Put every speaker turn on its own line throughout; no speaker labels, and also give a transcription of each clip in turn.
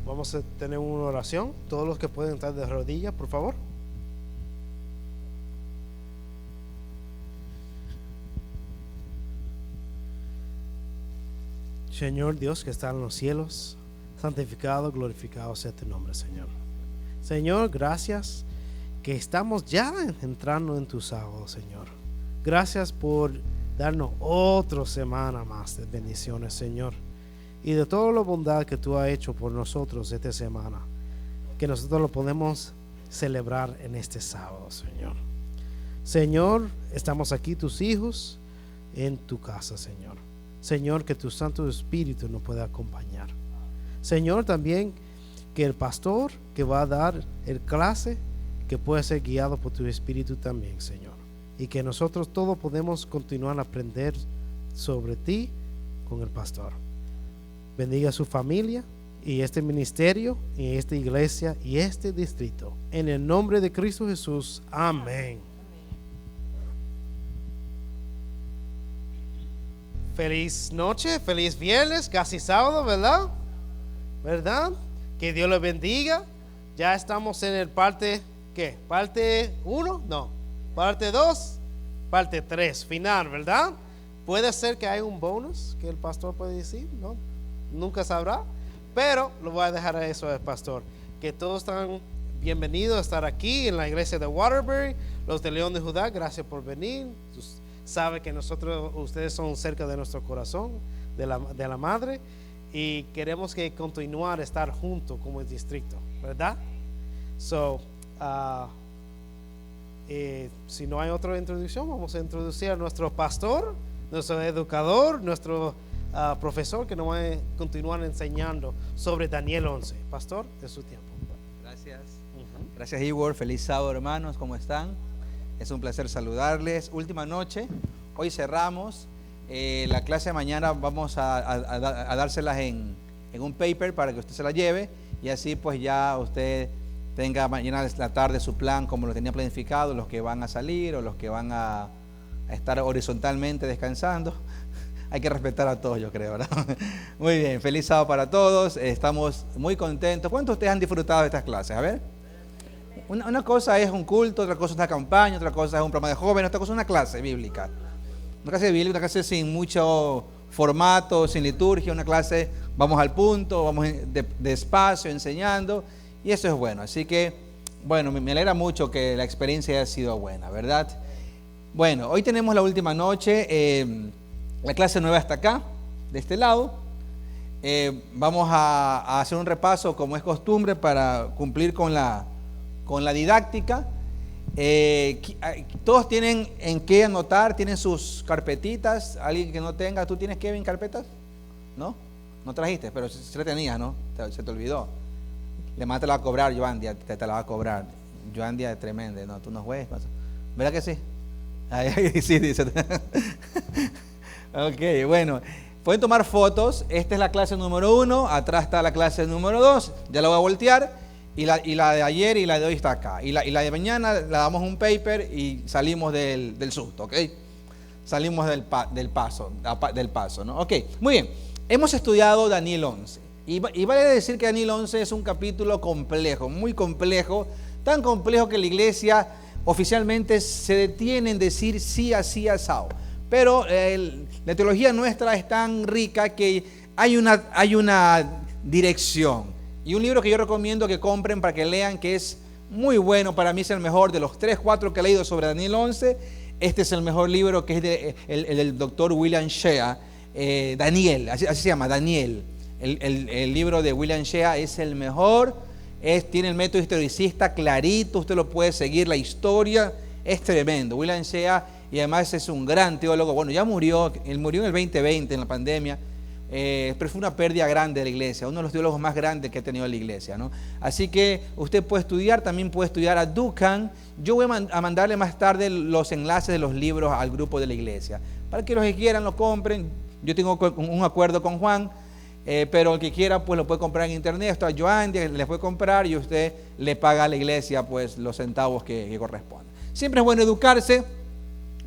Vamos a tener una oración. Todos los que pueden estar de rodillas, por favor. Señor Dios que está en los cielos, santificado, glorificado sea tu nombre, Señor. Señor, gracias que estamos ya entrando en tu sábado, Señor. Gracias por darnos otra semana más de bendiciones, Señor. Y de toda la bondad que tú has hecho por nosotros esta semana, que nosotros lo podemos celebrar en este sábado, Señor. Señor, estamos aquí tus hijos en tu casa, Señor. Señor, que tu Santo Espíritu nos pueda acompañar. Señor, también que el pastor que va a dar el clase, que pueda ser guiado por tu Espíritu también, Señor. Y que nosotros todos podemos continuar a aprender sobre ti con el pastor. Bendiga a su familia y este ministerio y esta iglesia y este distrito. En el nombre de Cristo Jesús. Amén. Feliz noche, feliz viernes, casi sábado, ¿verdad? ¿Verdad? Que Dios les bendiga. Ya estamos en el parte, ¿qué? ¿Parte 1? No. ¿Parte 2? Parte 3, final, ¿verdad? Puede ser que haya un bonus que el pastor puede decir, ¿no? Nunca sabrá, pero lo voy a dejar a eso al pastor. Que todos están bienvenidos a estar aquí en la iglesia de Waterbury. Los de León de Judá, gracias por venir. Sabe que ustedes son cerca de nuestro corazón, de la madre, y queremos que continuar a estar juntos como el distrito, ¿verdad? Si no hay otra introducción, vamos a introducir a nuestro pastor, nuestro educador, nuestro profesor, que nos va a continuar enseñando sobre Daniel 11. Pastor, de su tiempo.
Gracias. Gracias, Igor. Feliz sábado, hermanos. ¿Cómo están? Es un placer saludarles. Última noche. Hoy cerramos. La clase de mañana vamos a dárselas en un paper para que usted se la lleve. Y así pues ya usted tenga mañana la tarde su plan como lo tenía planificado, los que van a salir o los que van a estar horizontalmente descansando. Hay que respetar a todos, yo creo, ¿verdad? Muy bien, feliz sábado para todos. Estamos muy contentos. ¿Cuántos de ustedes han disfrutado de estas clases? A ver. Una cosa es un culto, otra cosa es una campaña, otra cosa es un programa de jóvenes, otra cosa es una clase bíblica. Una clase bíblica, una clase sin mucho formato, sin liturgia, una clase, vamos al punto, vamos despacio, enseñando, y eso es bueno. Así que, bueno, me alegra mucho que la experiencia haya sido buena, ¿verdad? Bueno, hoy tenemos la última noche, la clase nueva está acá, de este lado. Vamos a hacer un repaso, como es costumbre, para cumplir con la didáctica. Todos tienen en qué anotar, tienen sus carpetitas. Alguien que no tenga, ¿tú tienes, Kevin, carpetas? ¿No? No trajiste, pero se la tenías, ¿no? Se te olvidó. Le más te la va a cobrar, Joandia, te la va a cobrar. Joandia es tremenda, ¿no? Tú no juegues, ¿verdad que sí? Ahí sí, dice. Ok, bueno. Pueden tomar fotos. Esta es la clase número 1, atrás está la clase número 2. Ya la voy a voltear. Y la de ayer y la de hoy está acá. Y la de mañana le damos un paper y salimos del susto, ¿ok? Salimos del paso, ¿no? Ok, muy bien. Hemos estudiado Daniel 11. Y vale decir que Daniel 11 es un capítulo complejo, muy complejo. Tan complejo que la iglesia oficialmente se detiene en decir sí, así, asado. Pero la teología nuestra es tan rica que hay una dirección. Y un libro que yo recomiendo que compren para que lean, que es muy bueno, para mí es el mejor de los 3, 4 que he leído sobre Daniel 11. Este es el mejor libro, que es del doctor William Shea, Daniel, así se llama, Daniel. El libro de William Shea es el mejor, tiene el método historicista clarito, usted lo puede seguir, la historia es tremendo. William Shea, y además es un gran teólogo, bueno, ya murió, él murió en el 2020, en la pandemia. Pero fue una pérdida grande de la iglesia, uno de los teólogos más grandes que ha tenido la iglesia, ¿no? Así que usted puede estudiar, también puede estudiar a Duncan. Yo voy a mandarle más tarde los enlaces de los libros al grupo de la iglesia, para que los que quieran lo compren. Yo tengo un acuerdo con Juan, pero el que quiera pues lo puede comprar en internet. Esto a Joan les puede comprar y usted le paga a la iglesia pues los centavos que corresponden. Siempre es bueno educarse,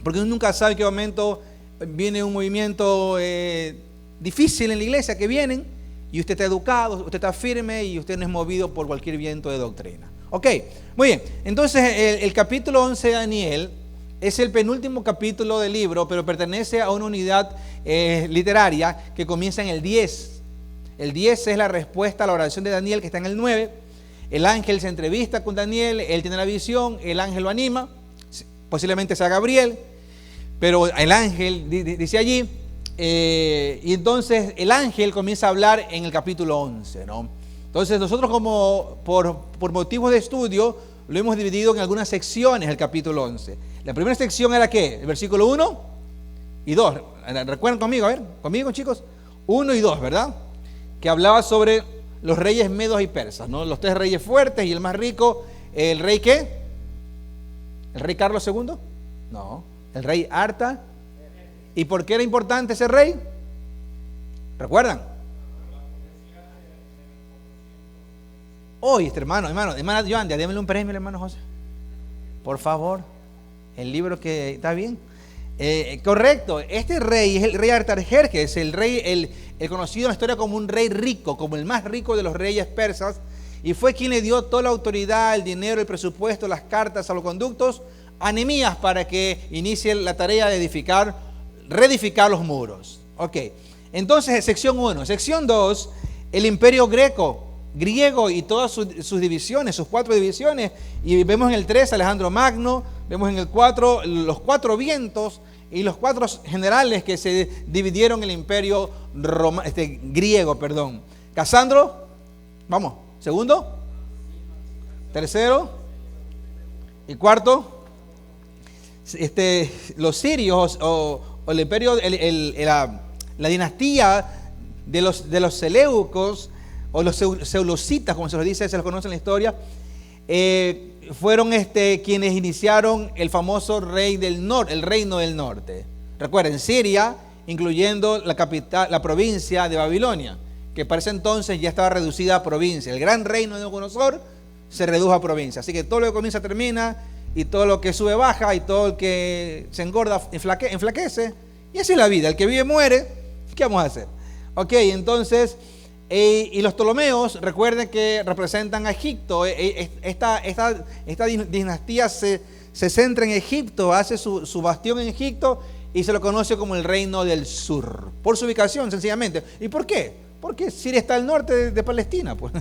porque uno nunca sabe en qué momento viene un movimiento difícil en la iglesia, que vienen y usted está educado, usted está firme y usted no es movido por cualquier viento de doctrina. Ok, muy bien. Entonces el capítulo 11 de Daniel es el penúltimo capítulo del libro, pero pertenece a una unidad literaria que comienza en el 10. El 10 es la respuesta a la oración de Daniel, que está en el 9. El ángel se entrevista con Daniel, él tiene la visión, el ángel lo anima, posiblemente sea Gabriel, pero el ángel dice allí, y entonces el ángel comienza a hablar en el capítulo 11, ¿no? Entonces nosotros como por motivos de estudio lo hemos dividido en algunas secciones el capítulo 11. La primera sección era ¿qué? El versículo 1 y 2. ¿Recuerdan conmigo? A ver, conmigo chicos. 1 y 2, ¿verdad? Que hablaba sobre los reyes medos y persas, ¿no? Los 3 reyes fuertes y el más rico, ¿el rey qué? ¿El rey Carlos II? No, el rey Arta. ¿Y por qué era importante ese rey? ¿Recuerdan? Hoy, hermana Yoandia, démele un premio al hermano José. Por favor, el libro que está bien. Correcto, este rey es el rey Artajerjes, el rey, el conocido en la historia como un rey rico, como el más rico de los reyes persas, y fue quien le dio toda la autoridad, el dinero, el presupuesto, las cartas, salvoconductos a Nehemías para que inicie la tarea de reedificar los muros. Ok, entonces sección 1. Sección 2, el imperio griego y todas sus divisiones, sus 4 divisiones, y vemos en el 3 Alejandro Magno, vemos en el 4 los 4 vientos y los 4 generales que se dividieron el imperio griego. Casandro, vamos, segundo, tercero y cuarto, los sirios o el imperio, la dinastía de los seleucos o los seleucitas, como se los dice, se los conoce en la historia, fueron quienes iniciaron el famoso rey del norte, el reino del norte. Recuerden, Siria, incluyendo la capital, la provincia de Babilonia, que para ese entonces ya estaba reducida a provincia. El gran reino de Nabucodonosor se redujo a provincia. Así que todo lo que comienza termina, y todo lo que sube baja, y todo el que se engorda enflaquece. Y así es la vida. El que vive muere. ¿Qué vamos a hacer? Ok, entonces, y los Ptolomeos, recuerden que representan a Egipto. Esta dinastía se centra en Egipto, hace su bastión en Egipto y se lo conoce como el reino del sur, por su ubicación sencillamente. ¿Y por qué? Porque Siria está al norte de Palestina, pues,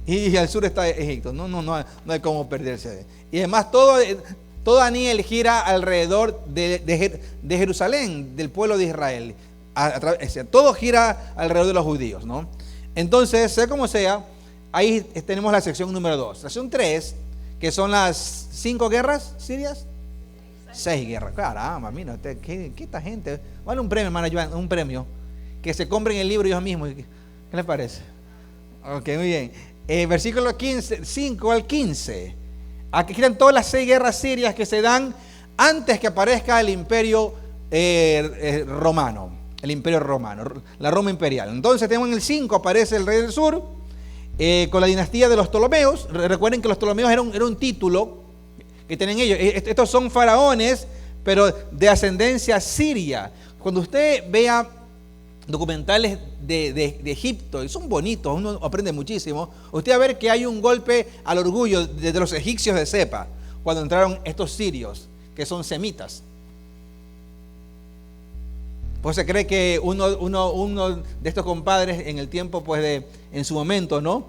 y al sur está Egipto. No hay cómo perderse. Y además todo Daniel gira alrededor de Jerusalén, del pueblo de Israel. Todo gira alrededor de los judíos, ¿no? Entonces, sea como sea, ahí tenemos la sección número 2. Sección 3, que son las 5 guerras sirias. 6 guerras. Caramba, mira, ¿qué esta gente? Vale un premio, hermana Joan, un premio. Que se compren el libro ellos mismos. ¿Qué les parece? Ok, muy bien. Versículo 5 al 15. Aquí giran todas las 6 guerras sirias que se dan antes que aparezca el imperio romano. El imperio romano, la Roma imperial. Entonces tenemos en el 5 aparece el rey del sur, con la dinastía de los Ptolomeos. Recuerden que los Ptolomeos era un título que tienen ellos. Estos son faraones, pero de ascendencia siria. Cuando usted vea documentales de Egipto, y son bonitos, uno aprende muchísimo, usted va a ver que hay un golpe al orgullo de los egipcios de Cepa, cuando entraron estos sirios, que son semitas. Pues se cree que uno de estos compadres en el tiempo, pues en su momento, ¿no?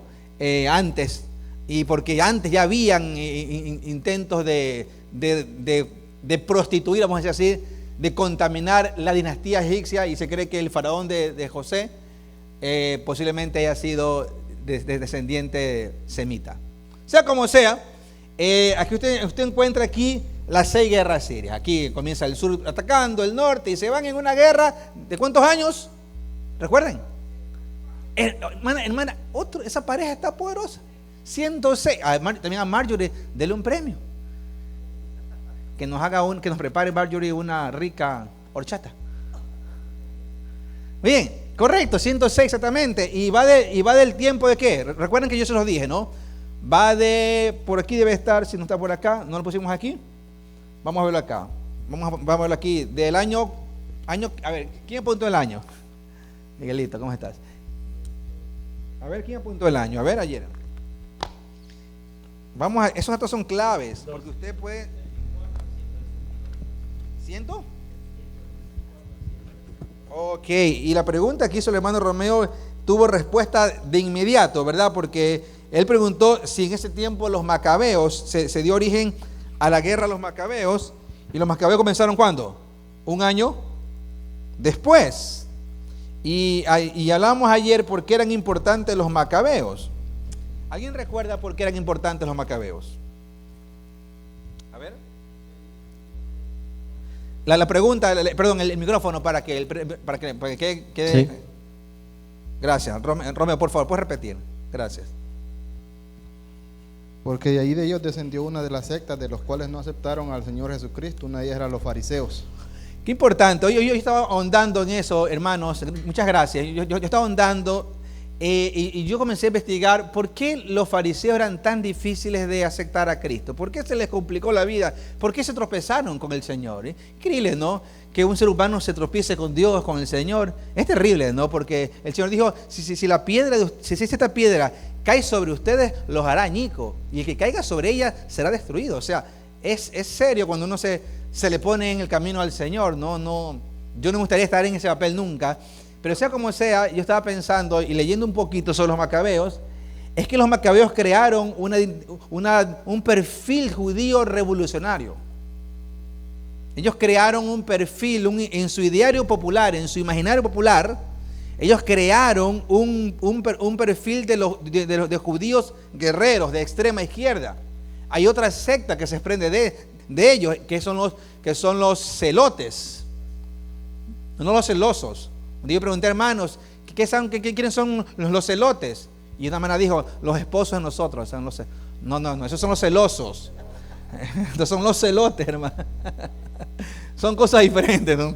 Antes, y porque antes ya habían intentos de prostituir, vamos a decir así, de contaminar la dinastía egipcia, y se cree que el faraón de José posiblemente haya sido descendiente semita. Sea como sea, aquí usted encuentra aquí las 6 guerras sirias. Aquí comienza el sur atacando el norte y se van en una guerra de ¿cuántos años? ¿Recuerden? Hermana, esa pareja está poderosa. 106. También a Marjorie, dele un premio. Que nos prepare Marjorie una rica horchata. Bien, correcto, 106 exactamente. Y va del tiempo de qué. Recuerden que yo se los dije, ¿no? Por aquí debe estar, si no está por acá, no lo pusimos aquí. Vamos a verlo acá. Vamos a verlo aquí. Del año. A ver, ¿quién apuntó el año? Miguelito, ¿cómo estás? A ver, ¿quién apuntó el año? A ver, ayer. Vamos a, esos datos son claves, porque usted puede... ¿100? Ok, y la pregunta que hizo el hermano Romeo tuvo respuesta de inmediato, ¿verdad? Porque él preguntó si en ese tiempo los macabeos, se dio origen a la guerra a los macabeos, y los macabeos comenzaron ¿cuándo? Un año después. Y hablamos ayer por qué eran importantes los macabeos. ¿Alguien recuerda por qué eran importantes los macabeos? A ver. La pregunta, perdón, el micrófono para que quede.
Sí.
Gracias. Romeo, por favor, puedes repetir. Gracias.
Porque de ahí de ellos descendió una de las sectas de los cuales no aceptaron al Señor Jesucristo. Una de ellas eran los fariseos.
Qué importante. Yo estaba ahondando en eso, hermanos. Muchas gracias. Yo estaba ahondando y yo comencé a investigar por qué los fariseos eran tan difíciles de aceptar a Cristo. ¿Por qué se les complicó la vida? ¿Por qué se tropezaron con el Señor? Increíble, ¿no? Que un ser humano se tropiece con Dios, con el Señor. Es terrible, ¿no? Porque el Señor dijo, si esta piedra cae sobre ustedes, los hará añicos. Y el que caiga sobre ella será destruido. O sea, es serio cuando uno se le pone en el camino al Señor. No, yo no me gustaría estar en ese papel nunca. Pero sea como sea, yo estaba pensando y leyendo un poquito sobre los macabeos, es que los macabeos crearon un perfil judío revolucionario. Ellos crearon un perfil, en su ideario popular, en su imaginario popular, ellos crearon un perfil de judíos guerreros de extrema izquierda. Hay otra secta que se desprende de ellos, que son los celotes, no los celosos. Yo pregunté, hermanos, ¿quiénes son los celotes? Y una hermana dijo, los esposos de nosotros. No, esos son los celosos. Estos son los celotes, hermano. Son cosas diferentes, ¿no?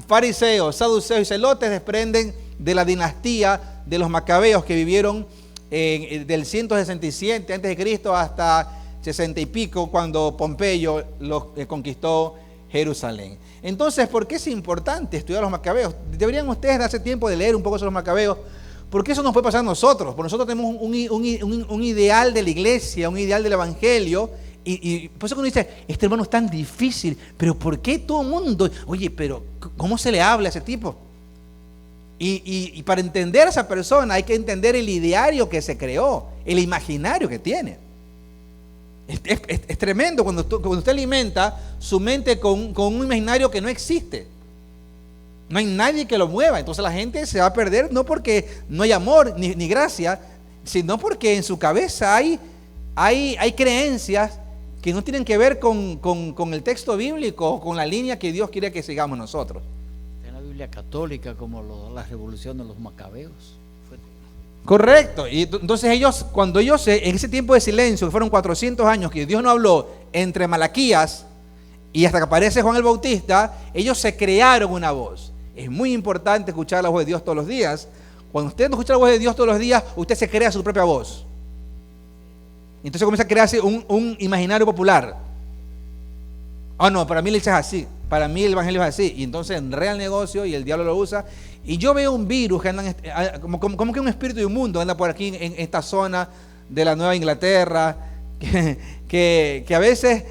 Fariseos, saduceos y celotes desprenden de la dinastía de los macabeos que vivieron del 167 a.C. hasta 60 y pico, cuando Pompeyo conquistó Jerusalén. Entonces, ¿por qué es importante estudiar los macabeos? Deberían ustedes darse tiempo de leer un poco sobre los macabeos, porque eso nos puede pasar a nosotros. Porque nosotros tenemos un ideal de la iglesia, un ideal del evangelio, y por eso cuando dice, este hermano es tan difícil, pero ¿por qué todo el mundo? Oye, pero ¿cómo se le habla a ese tipo? Y para entender a esa persona hay que entender el ideario que se creó, el imaginario que tiene. Es tremendo cuando usted alimenta su mente con un imaginario que no existe. No hay nadie que lo mueva. Entonces la gente se va a perder, no porque no hay amor ni gracia, sino porque en su cabeza hay creencias que no tienen que ver con el texto bíblico o con la línea que Dios quiere que sigamos nosotros.
En la Biblia católica, como la revolución de los macabeos.
Correcto. Y entonces cuando ellos, en ese tiempo de silencio, que fueron 400 años que Dios no habló, entre Malaquías y hasta que aparece Juan el Bautista, ellos se crearon una voz. Es muy importante escuchar la voz de Dios todos los días. Cuando usted no escucha la voz de Dios todos los días, usted se crea su propia voz. Entonces comienza a crearse un imaginario popular. No, para mí la iglesia es así, para mí el evangelio es así. Y entonces enrea el negocio y el diablo lo usa. Y yo veo un virus que anda, como que un espíritu inmundo anda por aquí en esta zona de la Nueva Inglaterra, que a veces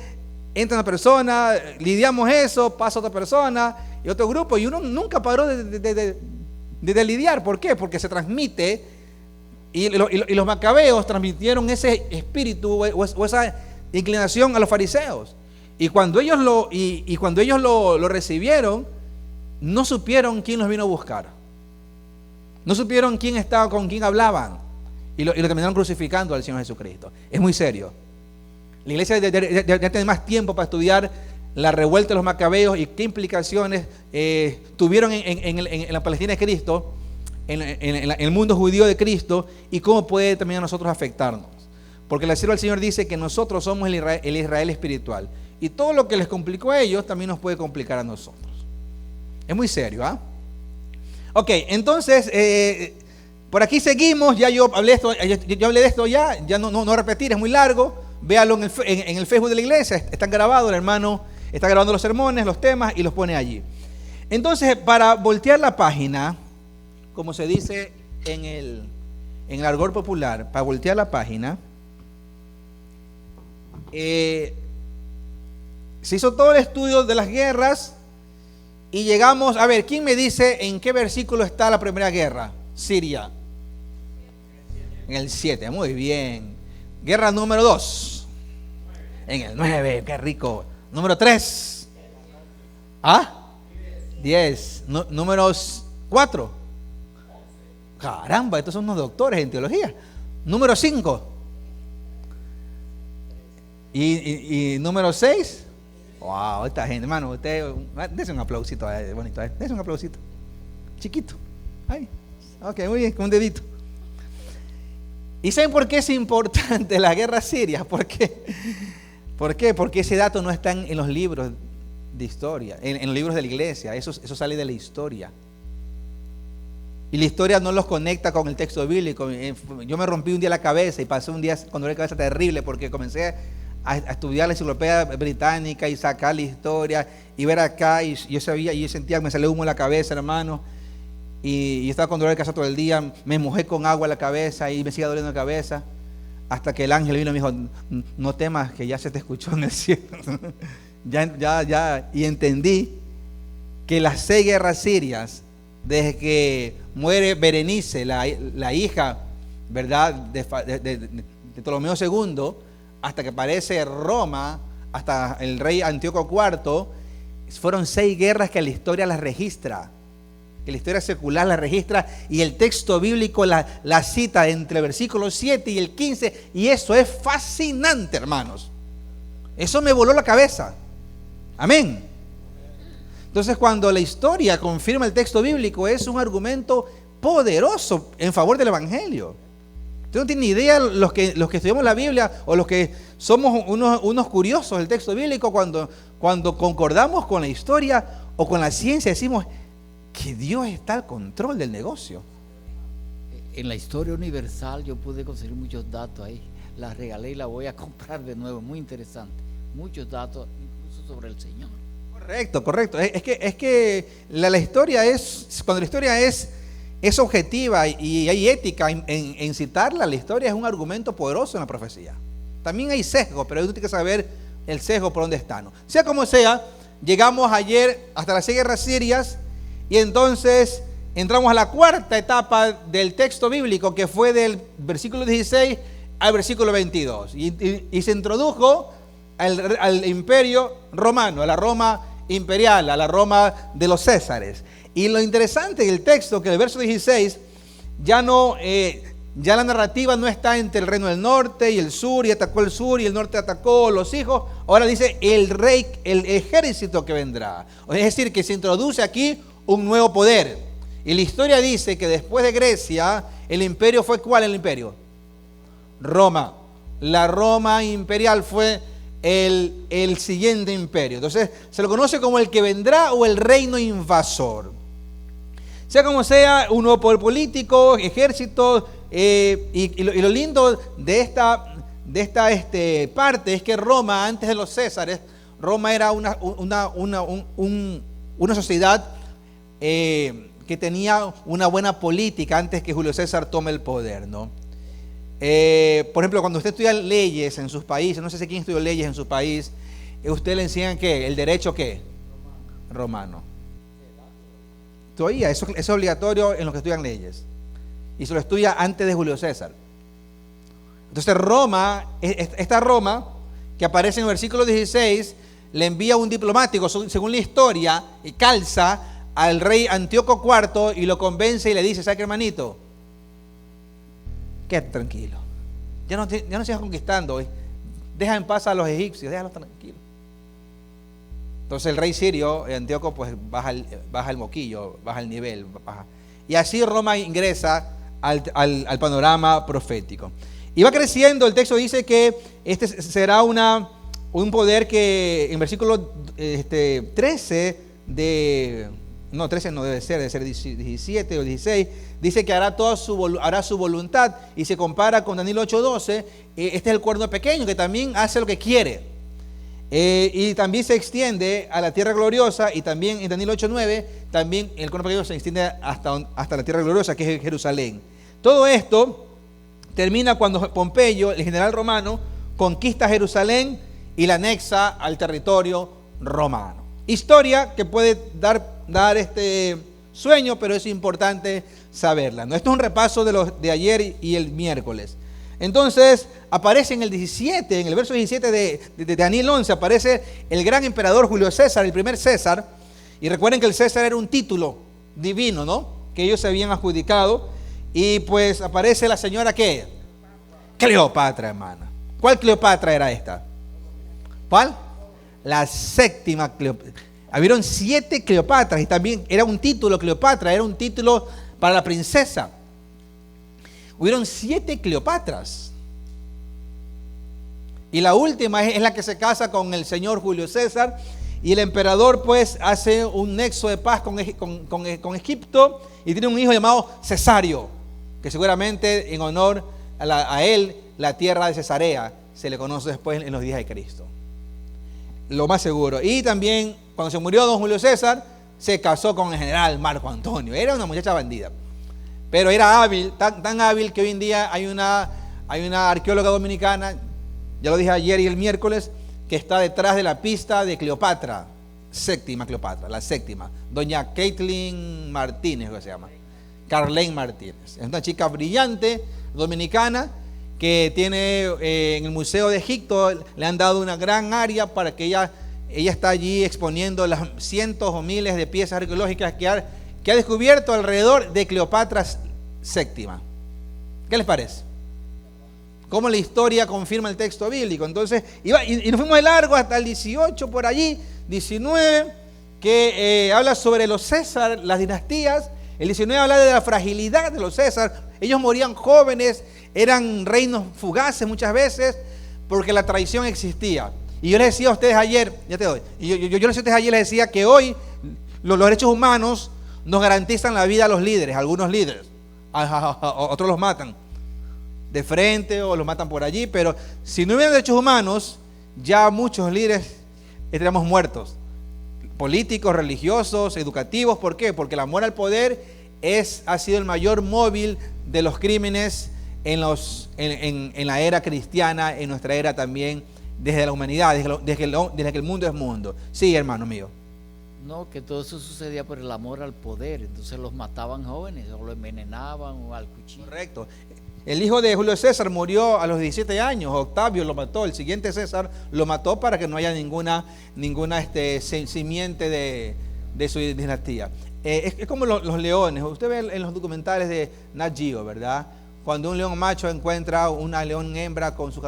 entra una persona, lidiamos eso, pasa otra persona y otro grupo, y uno nunca paró de lidiar. ¿Por qué? Porque se transmite, y los macabeos transmitieron ese espíritu o esa inclinación a los fariseos. Y cuando ellos lo recibieron, no supieron quién los vino a buscar. No supieron quién estaba, con quién hablaban. Y lo terminaron crucificando al Señor Jesucristo. Es muy serio. La iglesia ya tiene más tiempo para estudiar la revuelta de los macabeos y qué implicaciones tuvieron en la Palestina de Cristo, en el mundo judío de Cristo, y cómo puede también a nosotros afectarnos. Porque la sierva del Señor dice que nosotros somos el Israel espiritual. Y todo lo que les complicó a ellos también nos puede complicar a nosotros. Es muy serio, ¿ah? Ok, entonces, por aquí seguimos. Ya yo hablé de esto ya no repetir, es muy largo. Véalo en el Facebook de la iglesia, están grabados, el hermano está grabando los sermones, los temas y los pone allí. Entonces, para voltear la página, como se dice en el argot popular, para voltear la página, se hizo todo el estudio de las guerras y llegamos, a ver, ¿quién me dice en qué versículo está la primera guerra? Siria. En el 7, muy bien. Guerra número 2. En el 9, qué rico. Número 3. ¿Ah? 10. Números 4. Caramba, estos son unos doctores en teología. Número 5. Y número 6. Wow, esta gente, hermano, usted, dése un aplausito, bonito, dése un aplausito. Chiquito. Ahí. Ok, muy bien, con un dedito. ¿Y saben por qué es importante la guerra siria? ¿Por qué? ¿Por qué? Porque ese dato no está en los libros de historia, en los libros de la iglesia. Eso sale de la historia. Y la historia no los conecta con el texto bíblico. Yo me rompí un día la cabeza y pasé un día con dolor de cabeza terrible porque comencé a estudiar la enciclopedia británica y sacar la historia y ver acá y yo sabía y yo sentía que me salía humo en la cabeza, hermano. Y estaba con dolor de cabeza todo el día, me mojé con agua en la cabeza y me sigue doliendo la cabeza, hasta que el ángel vino y me dijo, no temas que ya se te escuchó en el cielo. Y entendí que las 6 guerras sirias, desde que muere Berenice, la hija, ¿verdad?, de Ptolomeo II, hasta que aparece Roma, hasta el rey Antíoco IV, fueron 6 guerras que la historia las registra. Que la historia secular la registra y el texto bíblico la cita entre el versículo 7 y el 15, y eso es fascinante, hermanos. Eso me voló la cabeza. Amén. Entonces, cuando la historia confirma el texto bíblico, es un argumento poderoso en favor del evangelio. Usted no tiene ni idea, los que estudiamos la Biblia o los que somos unos curiosos del texto bíblico, cuando concordamos con la historia o con la ciencia, decimos que Dios está al control del negocio.
En la historia universal yo pude conseguir muchos datos ahí. La regalé y la voy a comprar de nuevo. Muy interesante. Muchos datos, incluso sobre el Señor.
Correcto. Es que la historia cuando la historia es objetiva y hay ética en citarla, la historia es un argumento poderoso en la profecía. También hay sesgo, pero uno tiene que saber el sesgo por dónde está, ¿no? Sea como sea, llegamos ayer hasta las 6 guerras sirias. Y entonces entramos a la 4ª etapa del texto bíblico, que fue del versículo 16 al versículo 22. Y se introdujo al imperio romano, a la Roma imperial, a la Roma de los Césares. Y lo interesante del texto, que el verso 16, ya la narrativa no está entre el reino del norte y el sur, y atacó el sur y el norte atacó los hijos. Ahora dice el rey, el ejército que vendrá. Es decir, que se introduce aquí un nuevo poder. Y la historia dice que después de Grecia, el imperio fue, ¿cuál el imperio? Roma. La Roma imperial fue el siguiente imperio. Entonces se lo conoce como el que vendrá o el reino invasor. Sea como sea, un nuevo poder político, ejército, y lo lindo de esta parte es que Roma, antes de los Césares, Roma era una sociedad que tenía una buena política antes que Julio César tome el poder, ¿no? Por ejemplo, cuando usted estudia leyes en sus países, no sé si quién estudió leyes en su país, usted le enseñan ¿qué? ¿El derecho qué? Romano. Todavía, eso es obligatorio en los que estudian leyes. Y se lo estudia antes de Julio César. Entonces Roma, esta Roma, que aparece en el versículo 16, le envía un diplomático, según la historia, y calza al rey Antíoco IV y lo convence y le dice, ¿sabe qué, hermanito? Quédate tranquilo. Ya no sigas conquistando. Deja en paz a los egipcios, déjalos tranquilos. Entonces el rey sirio, Antíoco, pues baja el moquillo, baja el nivel. Y así Roma ingresa al panorama profético. Y va creciendo, el texto dice que este será un poder que en versículo 13 no 13 no debe ser 17 o 16, dice que hará su voluntad y se compara con Daniel 8:12. Este es el cuerno pequeño que también hace lo que quiere. Y también se extiende a la tierra gloriosa, y también en Daniel 8:9, también el cuerno pequeño se extiende hasta la tierra gloriosa, que es Jerusalén. Todo esto termina cuando Pompeyo, el general romano, conquista Jerusalén y la anexa al territorio romano. Historia que puede dar este sueño, pero es importante saberla, ¿no? Esto es un repaso de ayer y el miércoles. Entonces aparece en el 17, en el verso 17 de Daniel 11, aparece el gran emperador Julio César, el primer César. Y recuerden que el César era un título divino, ¿no?, que ellos se habían adjudicado. Y pues aparece la señora, ¿qué? Cleopatra, hermana. ¿Cuál Cleopatra era esta? ¿Cuál? La séptima Cleopatra. Habieron 7 Cleopatras y también era un título, Cleopatra, era un título para la princesa. Hubieron 7 Cleopatras. Y la última es la que se casa con el señor Julio César. Y el emperador pues hace un nexo de paz con Egipto y tiene un hijo llamado Cesario, que seguramente en honor a él, la tierra de Cesarea se le conoce después en los días de Cristo. Lo más seguro. Y también cuando se murió don Julio César, se casó con el general Marco Antonio. Era una muchacha bandida, pero era hábil, tan hábil que hoy en día hay una arqueóloga dominicana, ya lo dije ayer y el miércoles, que está detrás de la pista de Cleopatra, séptima Cleopatra, la séptima, doña Caitlin Martínez, que se llama, Carlene Martínez. Es una chica brillante, dominicana, que tiene en el Museo de Egipto, le han dado una gran área para que ella está allí exponiendo las cientos o miles de piezas arqueológicas que ha descubierto alrededor de Cleopatra séptima. ¿Qué les parece? Cómo la historia confirma el texto bíblico. Entonces, y nos fuimos de largo hasta el 18, por allí, 19, que habla sobre los César, las dinastías. El 19 habla de la fragilidad de los César. Ellos morían jóvenes, eran reinos fugaces muchas veces, porque la traición existía. Y yo les decía a ustedes ayer, ya te doy, y yo les decía a ustedes ayer, les decía que hoy los derechos humanos nos garantizan la vida a los líderes, a algunos líderes. Otros los matan de frente o los matan por allí, pero si no hubiera derechos humanos, ya muchos líderes estaríamos muertos, políticos, religiosos, educativos. ¿Por qué? Porque el amor al poder ha sido el mayor móvil de los crímenes en la era cristiana, en nuestra era también, desde la humanidad, desde que el mundo es mundo. Sí, hermano mío.
No, que todo eso sucedía por el amor al poder, entonces los mataban jóvenes, o los envenenaban, o al cuchillo.
Correcto. El hijo de Julio César murió a los 17 años, Octavio lo mató, el siguiente César lo mató para que no haya ninguna simiente de su dinastía. Es como los leones, usted ve en los documentales de Nat Geo, ¿verdad? Cuando un león macho encuentra una león hembra con sus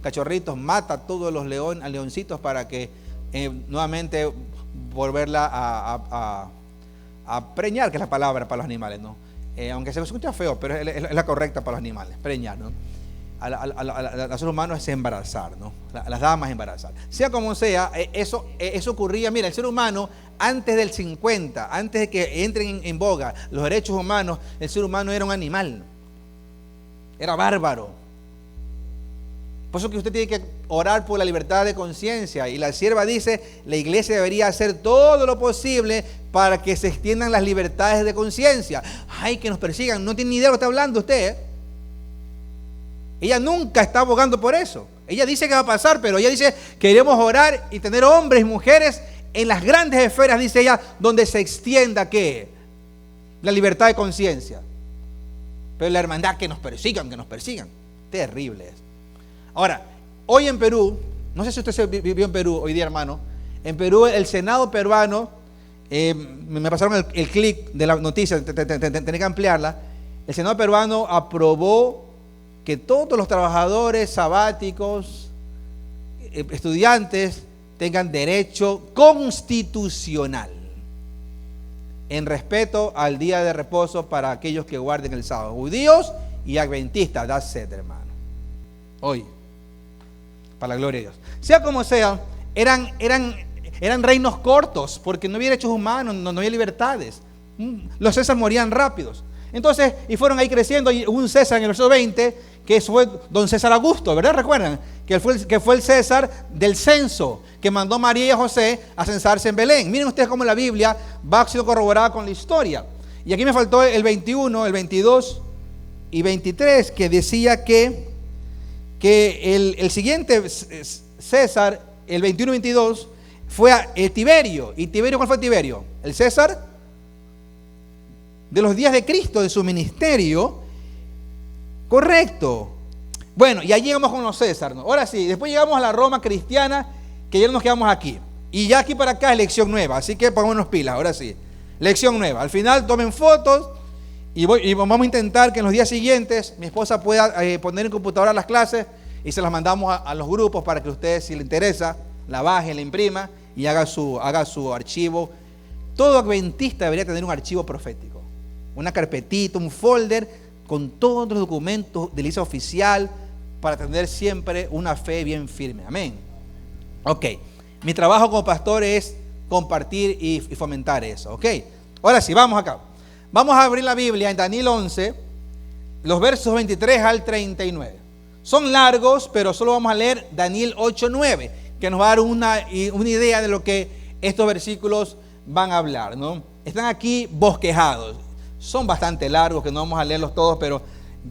cachorritos, mata a todos los leoncitos para que nuevamente volverla a preñar, que es la palabra para los animales, ¿no? Aunque se escucha feo, pero es la correcta para los animales, preñar, ¿no? A los seres humanos es embarazar, ¿no? A las damas embarazar. Sea como sea, eso ocurría. Mira, el ser humano antes del 50, antes de que entren en boga los derechos humanos, el ser humano era un animal, era bárbaro. Por eso que usted tiene que orar por la libertad de conciencia. Y la sierva dice, la iglesia debería hacer todo lo posible para que se extiendan las libertades de conciencia. Ay, que nos persigan, no tiene ni idea de lo que está hablando usted, ¿eh? Ella nunca está abogando por eso. Ella dice que va a pasar, pero ella dice, queremos orar y tener hombres y mujeres en las grandes esferas, dice ella, donde se extienda, ¿qué? La libertad de conciencia. Pero la hermandad, que nos persigan. Terrible es. Ahora, hoy en Perú, no sé si usted se vivió en Perú hoy día, hermano. En Perú, el Senado peruano, me pasaron el clic de la noticia, tenía que ampliarla. El Senado peruano aprobó que todos los trabajadores sabáticos, estudiantes, tengan derecho constitucional en respeto al día de reposo para aquellos que guarden el sábado, judíos y adventistas. That's it, hermano. Hoy, para la gloria de Dios. Sea como sea, eran reinos cortos, porque no había derechos humanos, no había libertades. Los César morían rápidos. Entonces, y fueron ahí creciendo. Y hubo un César en el verso 20, que fue don César Augusto, ¿verdad? ¿Recuerdan? Que fue el César del censo, que mandó María y a José a censarse en Belén. Miren ustedes cómo la Biblia va siendo corroborada con la historia. Y aquí me faltó el 21, el 22 y 23, que decía que el siguiente César, el 21 y 22, fue a Tiberio. ¿Y Tiberio cuál fue Tiberio? El César de los días de Cristo, de su ministerio. Correcto. Bueno, y allí llegamos con los César, ¿no? Ahora sí, después llegamos a la Roma cristiana, que ya nos quedamos aquí. Y ya aquí para acá es lección nueva, así que pongámonos pilas, ahora sí. Lección nueva. Al final tomen fotos y vamos a intentar que en los días siguientes mi esposa pueda poner en computadora las clases y se las mandamos a los grupos para que ustedes, si les interesa, la baje, la imprima y haga su archivo. Todo adventista debería tener un archivo profético, una carpetita, un folder con todos los documentos de la iglesia oficial para tener siempre una fe bien firme. Amén. Ok, mi trabajo como pastor es compartir y fomentar eso. Ok, ahora sí, vamos acá. Vamos a abrir la Biblia en Daniel 11, los versos 23 al 39. Son largos, pero solo vamos a leer Daniel 8, 9, que nos va a dar una idea de lo que estos versículos van a hablar, ¿no? Están aquí bosquejados. Son bastante largos, que no vamos a leerlos todos, pero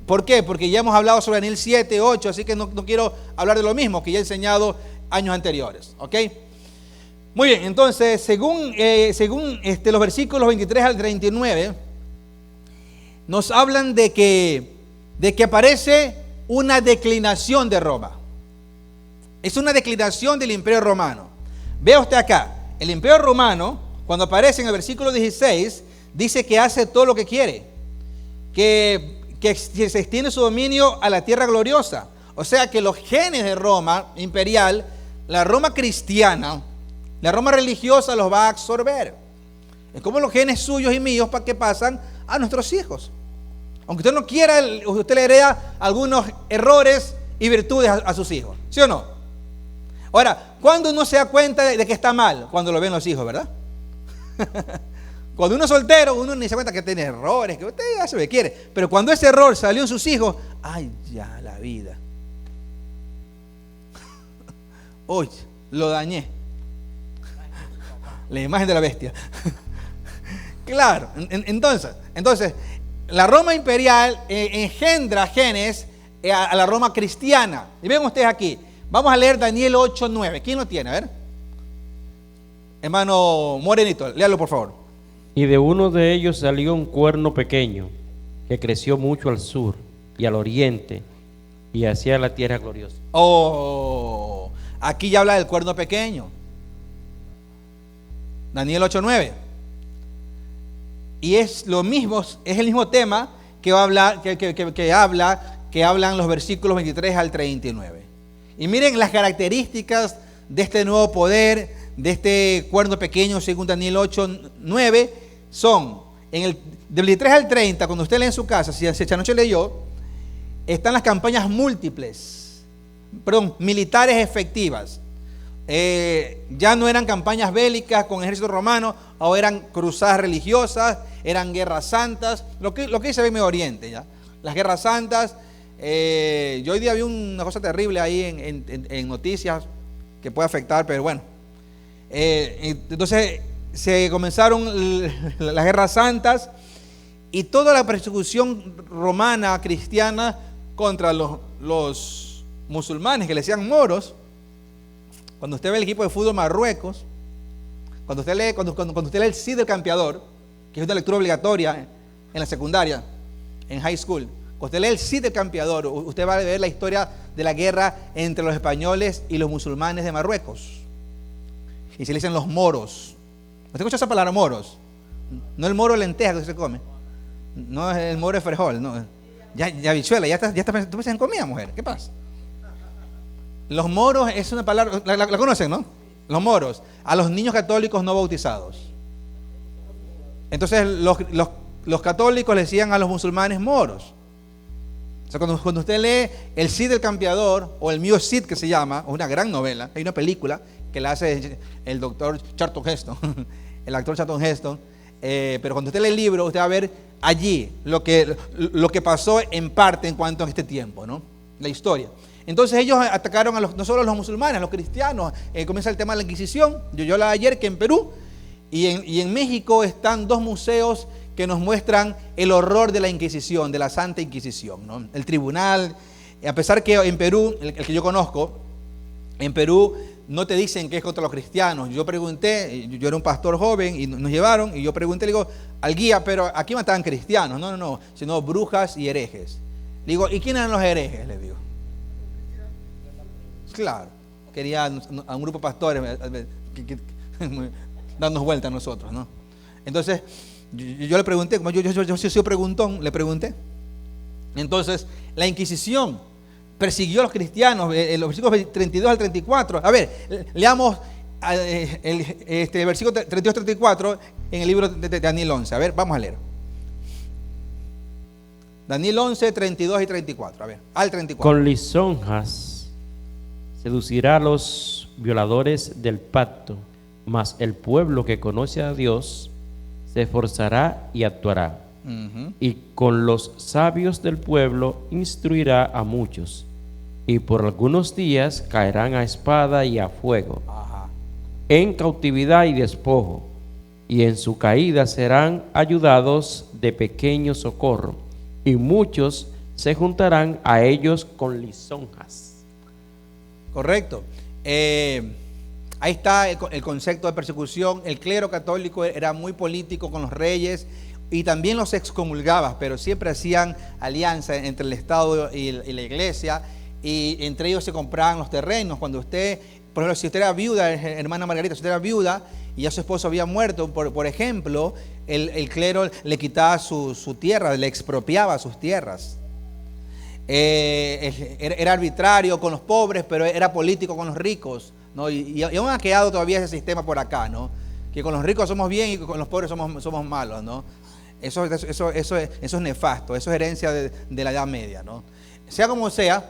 ¿por qué? Porque ya hemos hablado sobre Daniel 7, 8, así que no quiero hablar de lo mismo que ya he enseñado años anteriores, ¿ok? Muy bien, entonces, según los versículos 23 al 39, nos hablan de que aparece una declinación de Roma. Es una declinación del Imperio Romano. Vea usted acá, el Imperio Romano, cuando aparece en el versículo 16, dice que hace todo lo que quiere, que se extiende su dominio a la tierra gloriosa. O sea que los genes de Roma imperial, la Roma cristiana, la Roma religiosa los va a absorber. Es como los genes suyos y míos que pasan a nuestros hijos. Aunque usted no quiera, usted le hereda algunos errores y virtudes a sus hijos. ¿Sí o no? Ahora, ¿cuándo uno se da cuenta de que está mal? Cuando lo ven los hijos, ¿verdad? Cuando uno es soltero, uno ni se cuenta que tiene errores, que usted hace lo que quiere. Pero cuando ese error salió en sus hijos, ¡ay, ya la vida! Uy, lo dañé. La imagen de la bestia. Claro, entonces, la Roma imperial engendra genes a la Roma cristiana. Y ven ustedes aquí, vamos a leer Daniel 8, 9. ¿Quién lo tiene? A ver. Hermano Morenito, léalo por favor.
Y de uno de ellos salió un cuerno pequeño que creció mucho al sur y al oriente y hacia la tierra gloriosa.
Oh, aquí ya habla del cuerno pequeño. Daniel 8:9. Y es lo mismo, es el mismo tema que va a hablar, que hablan los versículos 23 al 39. Y miren las características de este nuevo poder, de este cuerno pequeño, según Daniel 8:9, son del 23 al 30, cuando usted lee en su casa, si esta noche leyó, están las campañas militares efectivas. Ya no eran campañas bélicas con ejército romano, ahora eran cruzadas religiosas, eran guerras santas, lo que dice en Medio Oriente, ¿ya? Las guerras santas. Yo hoy día vi una cosa terrible ahí en noticias que puede afectar, pero bueno. Entonces se comenzaron las guerras santas y toda la persecución romana cristiana contra los musulmanes que le decían moros. Cuando usted ve el equipo de fútbol Marruecos, cuando usted lee el Cid del Campeador, que es una lectura obligatoria en la secundaria, en high school, cuando usted lee el Cid del Campeador, usted va a ver la historia de la guerra entre los españoles y los musulmanes de Marruecos. Y se le dicen los moros. ¿Usted escucha esa palabra, moros? No el moro de lenteja que se come. No es el moro de frijol. No. Ya bichuela, tú piensas en comida, mujer. ¿Qué pasa? Los moros es una palabra, la conocen, ¿no? Los moros, a los niños católicos no bautizados. Entonces los católicos le decían a los musulmanes moros. O sea, cuando usted lee el Cid del Campeador, o el Mío Cid, que se llama, es una gran novela, hay una película que la hace el doctor Charlton Heston, el actor Charlton Heston, pero cuando usted lee el libro, usted va a ver allí lo que pasó en parte en cuanto a este tiempo, ¿no? La historia. Entonces ellos atacaron no solo a los musulmanes, a los cristianos. Comienza el tema de la Inquisición. Yo hablaba ayer que en Perú y en México están dos museos que nos muestran el horror de la Inquisición, de la Santa Inquisición, ¿no? El tribunal, a pesar que en Perú, el que yo conozco, en Perú no te dicen que es contra los cristianos. Yo pregunté, yo era un pastor joven y nos llevaron, y yo pregunté, le digo al guía, pero aquí mataban cristianos. No, sino brujas y herejes. Le digo, ¿y quiénes eran los herejes? Le digo. Claro, quería a un grupo de pastores darnos vuelta a nosotros, ¿no? Entonces, yo le pregunté, como yo soy preguntón, le pregunté. Entonces, la Inquisición persiguió a los cristianos, los versículos 32 al 34. A ver, leamos el versículo 32-34 en el libro de Daniel 11. A ver, vamos a leer. Daniel 11, 32 y 34. A ver, al 34.
Con lisonjas seducirá a los violadores del pacto, mas el pueblo que conoce a Dios se esforzará y actuará. Y con los sabios del pueblo instruirá a muchos, y por algunos días caerán a espada y a fuego, en cautividad y despojo, y en su caída serán ayudados de pequeño socorro, y muchos se juntarán a ellos con lisonjas.
Correcto. Ahí está el concepto de persecución. El clero católico era muy político con los reyes y también los excomulgaba, pero siempre hacían alianza entre el Estado y la iglesia, y entre ellos se compraban los terrenos. Cuando usted, por ejemplo, si usted era viuda, hermana Margarita, si usted era viuda y ya su esposo había muerto, por ejemplo, el clero le quitaba su tierra, le expropiaba sus tierras. Era arbitrario con los pobres, pero era político con los ricos, ¿no? Y aún ha quedado todavía ese sistema por acá, ¿no? Que con los ricos somos bien y con los pobres somos malos, ¿no? Eso es nefasto, eso es herencia de la Edad Media, ¿no? Sea como sea,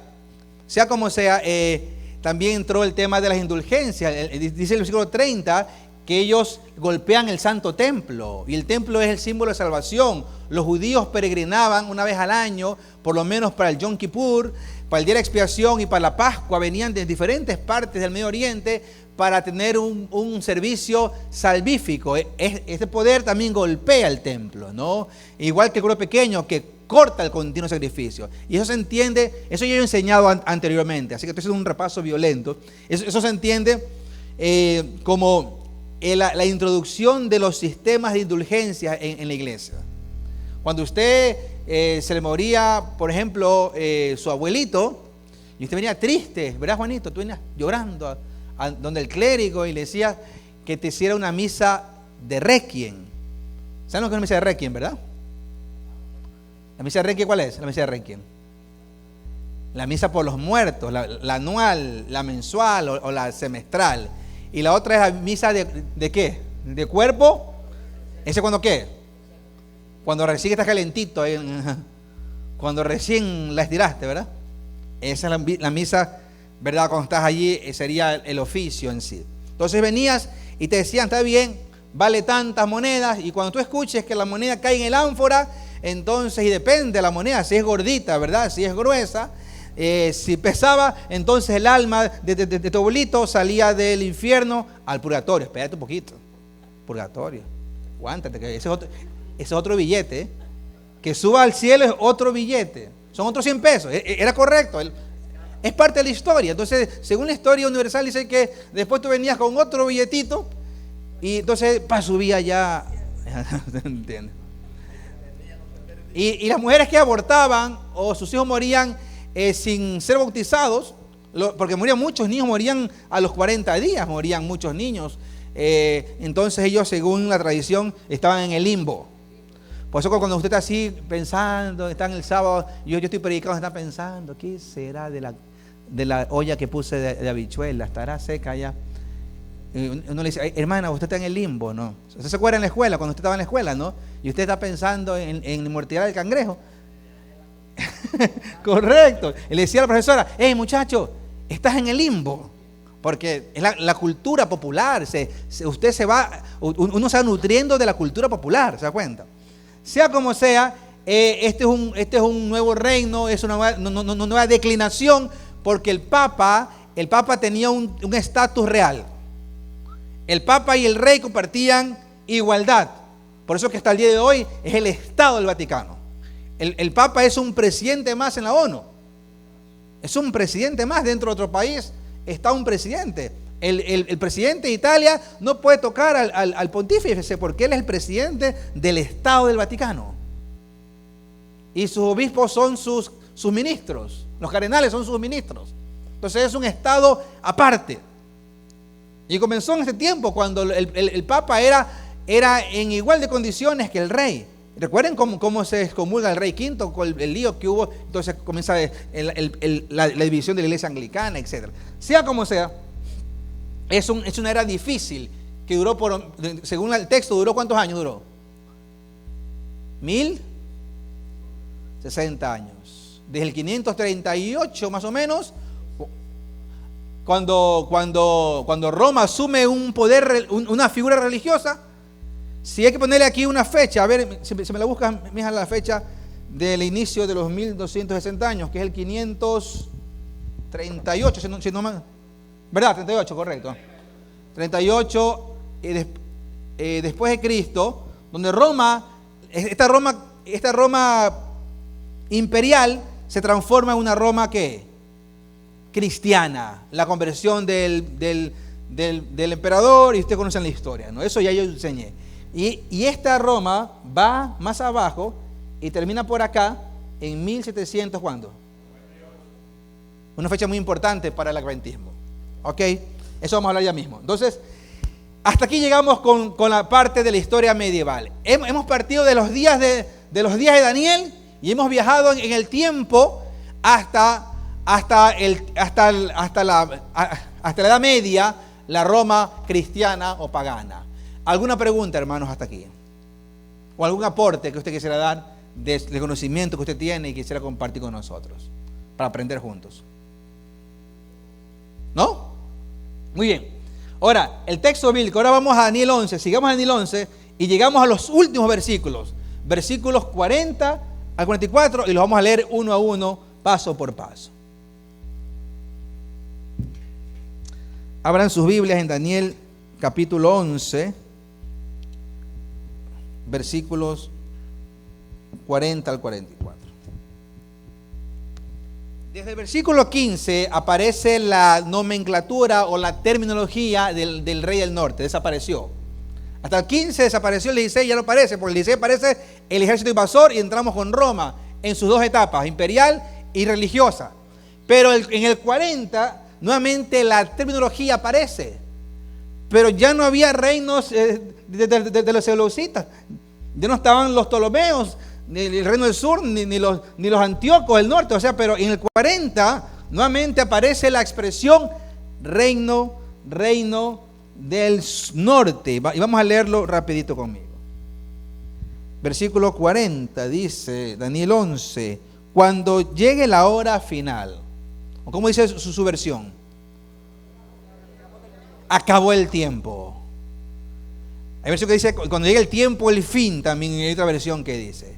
también entró el tema de las indulgencias. Dice el versículo 30 que ellos golpean el Santo Templo, y el templo es el símbolo de salvación. Los judíos peregrinaban una vez al año, por lo menos para el Yom Kippur, para el día de expiación y para la Pascua. Venían de diferentes partes del Medio Oriente para tener un servicio salvífico. Este poder también golpea el templo, ¿no? Igual que el grupo pequeño que corta el continuo sacrificio. Y eso se entiende, eso yo he enseñado anteriormente, así que esto es un repaso violento. Eso se entiende como la introducción de los sistemas de indulgencia en la iglesia. Cuando usted se le moría, por ejemplo, su abuelito, y usted venía triste, ¿verdad, Juanito? Tú venías llorando a donde el clérigo y le decía que te hiciera una misa de requiem. ¿Saben lo que es una misa de requiem, verdad? ¿La misa de requiem cuál es? La misa de requiem. La misa por los muertos, la anual, la mensual o la semestral. Y la otra es la misa de ¿qué? ¿De cuerpo? ¿Ese cuando qué? Cuando recién estás calentito, cuando recién la estiraste, ¿verdad? Esa es la misa, ¿verdad? Cuando estás allí sería el oficio en sí. Entonces venías y te decían, está bien, vale tantas monedas, y cuando tú escuches que la moneda cae en el ánfora, entonces, y depende de la moneda, si es gordita, ¿verdad? Si es gruesa, si pesaba, entonces el alma de tu abuelito salía del infierno al purgatorio. Espérate un poquito, purgatorio, aguántate, que ese es otro billete, ¿eh? Que suba al cielo es otro billete, son otros 100 pesos, era correcto, es parte de la historia. Entonces, según la historia universal, dice que después tú venías con otro billetito y entonces subía ya, ¿entiendes? Y las mujeres que abortaban o sus hijos morían sin ser bautizados, porque morían muchos niños, morían a los 40 días, morían muchos niños. Entonces ellos, según la tradición, estaban en el limbo. Por eso cuando usted está así pensando, está en el sábado, yo estoy predicando, está pensando, ¿qué será de la olla que puse de habichuela? ¿Estará seca ya? Y uno le dice, hermana, usted está en el limbo, ¿no? Usted se acuerda en la escuela, cuando usted estaba en la escuela, ¿no? Y usted está pensando en mortidad del cangrejo. Correcto. Y le decía a la profesora, hey muchacho, estás en el limbo. Porque es la cultura popular. Uno se va nutriendo de la cultura popular, ¿se da cuenta? Sea como sea, este es un nuevo reino, es una nueva declinación, porque el Papa tenía un estatus real. El Papa y el Rey compartían igualdad. Por eso que hasta el día de hoy es el Estado del Vaticano. El Papa es un presidente más en la ONU. Es un presidente más. Dentro de otro país está un presidente. El presidente de Italia no puede tocar al pontífice porque él es el presidente del Estado del Vaticano. Y sus obispos son sus ministros. Los cardenales son sus ministros. Entonces es un Estado aparte. Y comenzó en ese tiempo cuando el Papa era en igual de condiciones que el rey. Recuerden cómo se excomulga el rey Quinto con el lío que hubo. Entonces comienza la división de la iglesia anglicana, etc. Sea como sea, es una era difícil que duró, según el texto, ¿duró cuántos años duró? 1060 años. Desde el 538 más o menos, cuando Roma asume un poder, una figura religiosa. Si hay que ponerle aquí una fecha, a ver, si me la buscas, mija, la fecha del inicio de los 1260 años, que es el 538, si no mal, ¿verdad? 38, correcto. 38 después de Cristo, donde esta Roma imperial se transforma en una Roma ¿qué? Cristiana, la conversión del emperador, y ustedes conocen la historia, ¿no? Eso ya yo enseñé. Y esta Roma va más abajo y termina por acá en 1700, ¿cuándo? Una fecha muy importante para el adventismo. ¿Ok? Eso vamos a hablar ya mismo. Entonces, hasta aquí llegamos con la parte de la historia medieval. Hemos partido de los días de Daniel y hemos viajado en el tiempo hasta la Edad Media, la Roma cristiana o pagana. ¿Alguna pregunta, hermanos, hasta aquí? ¿O algún aporte que usted quisiera dar del conocimiento que usted tiene y quisiera compartir con nosotros para aprender juntos? ¿No? Muy bien. Ahora, el texto bíblico, ahora vamos a Daniel 11, sigamos a Daniel 11 y llegamos a los últimos versículos 40 al 44, y los vamos a leer uno a uno, paso por paso. Abran sus Biblias en Daniel capítulo 11, versículos 40 al 44. Desde el versículo 15 aparece la nomenclatura o la terminología del rey del norte, desapareció. Hasta el 15 desapareció, el 16 ya no aparece, porque el 16 aparece el ejército invasor y entramos con Roma en sus dos etapas, imperial y religiosa. Pero en el 40 nuevamente la terminología aparece. Pero ya no había reinos de los seleucitas. Ya no estaban los Ptolomeos, ni el reino del sur, ni los antíocos del norte. O sea, pero en el 40 nuevamente aparece la expresión reino del norte. Y vamos a leerlo rapidito conmigo. Versículo 40 dice, Daniel 11, cuando llegue la hora final. ¿O cómo dice su versión? Acabó el tiempo. Hay versión que dice cuando llegue el tiempo, el fin. También hay otra versión que dice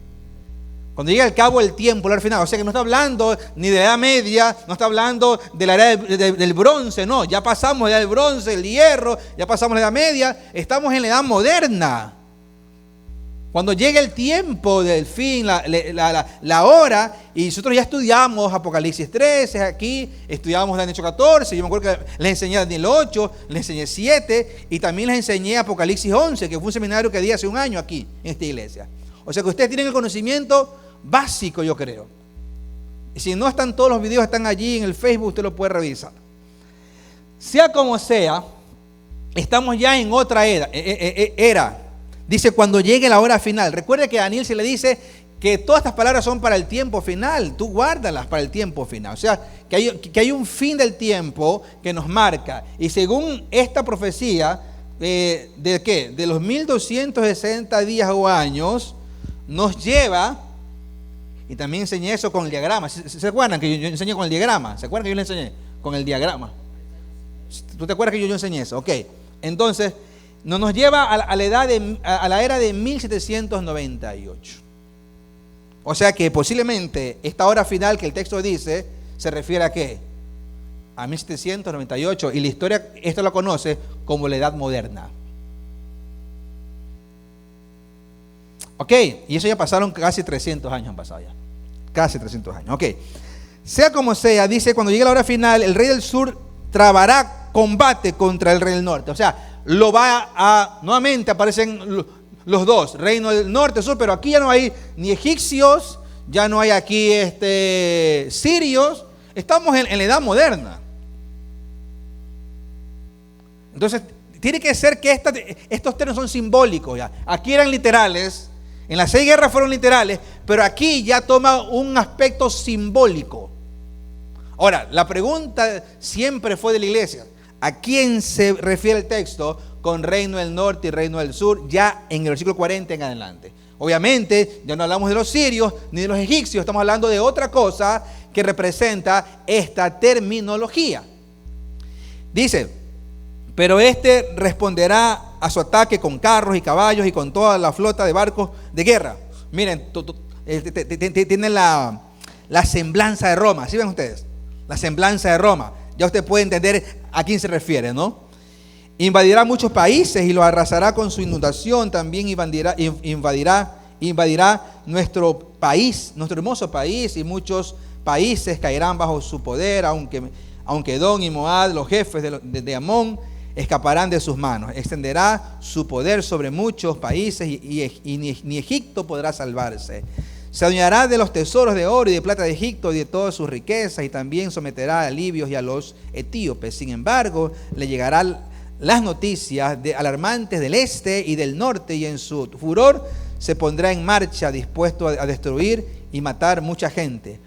cuando llegue al cabo el tiempo, la hora final. O sea que no está hablando ni de la Edad Media, no está hablando de la era del bronce. No, ya pasamos la edad del bronce, el hierro, ya pasamos la Edad Media. Estamos en la edad moderna. Cuando llegue el tiempo del fin, la hora, y nosotros ya estudiamos Apocalipsis 13 aquí, estudiamos Daniel 14, yo me acuerdo que les enseñé Daniel 8, les enseñé 7, y también les enseñé Apocalipsis 11, que fue un seminario que di hace un año aquí, en esta iglesia. O sea que ustedes tienen el conocimiento básico, yo creo. Y si no están todos los videos, están allí en el Facebook, usted lo puede revisar. Sea como sea, estamos ya en otra era. Dice, cuando llegue la hora final. Recuerde que a Daniel se le dice que todas estas palabras son para el tiempo final. Tú guárdalas para el tiempo final. O sea, que hay un fin del tiempo que nos marca. Y según esta profecía, ¿de qué? De los 1260 días o años, nos lleva, y también enseñé eso con el diagrama. ¿Se acuerdan que yo enseñé con el diagrama? ¿Se acuerdan que yo le enseñé con el diagrama? ¿Tú te acuerdas que yo enseñé eso? Ok, entonces nos lleva a la era de 1798. O sea que posiblemente esta hora final que el texto dice se refiere a ¿qué? A 1798, y la historia esto lo conoce como la edad moderna. Ok, y eso ya pasaron casi 300 años, han pasado ya. Casi 300 años, ok. Sea como sea, dice, cuando llegue la hora final, el rey del sur trabará combate contra el rey del norte. O sea, nuevamente aparecen los dos, reino del norte, sur, pero aquí ya no hay ni egipcios, ya no hay aquí sirios, estamos en la edad moderna. Entonces, tiene que ser que estos términos son simbólicos ya. Aquí eran literales, en las 6 guerras fueron literales, pero aquí ya toma un aspecto simbólico. Ahora, la pregunta siempre fue de la iglesia: ¿a quién se refiere el texto con reino del norte y reino del sur? Ya en el versículo 40 en adelante. Obviamente, ya no hablamos de los sirios ni de los egipcios, estamos hablando de otra cosa que representa esta terminología. Dice: pero este responderá a su ataque con carros y caballos y con toda la flota de barcos de guerra. Miren, tiene la semblanza de Roma. ¿Sí ven ustedes? La semblanza de Roma. Ya usted puede entender a quién se refiere, ¿no? Invadirá muchos países y los arrasará con su inundación. También invadirá nuestro país, nuestro hermoso país, y muchos países caerán bajo su poder, aunque Edom y Moab, los jefes de Amón, escaparán de sus manos. Extenderá su poder sobre muchos países y ni Egipto podrá salvarse. Se adueñará de los tesoros de oro y de plata de Egipto y de todas sus riquezas, y también someterá a libios y a los etíopes. Sin embargo, le llegarán las noticias alarmantes del este y del norte, y en su furor se pondrá en marcha, dispuesto a destruir y matar mucha gente.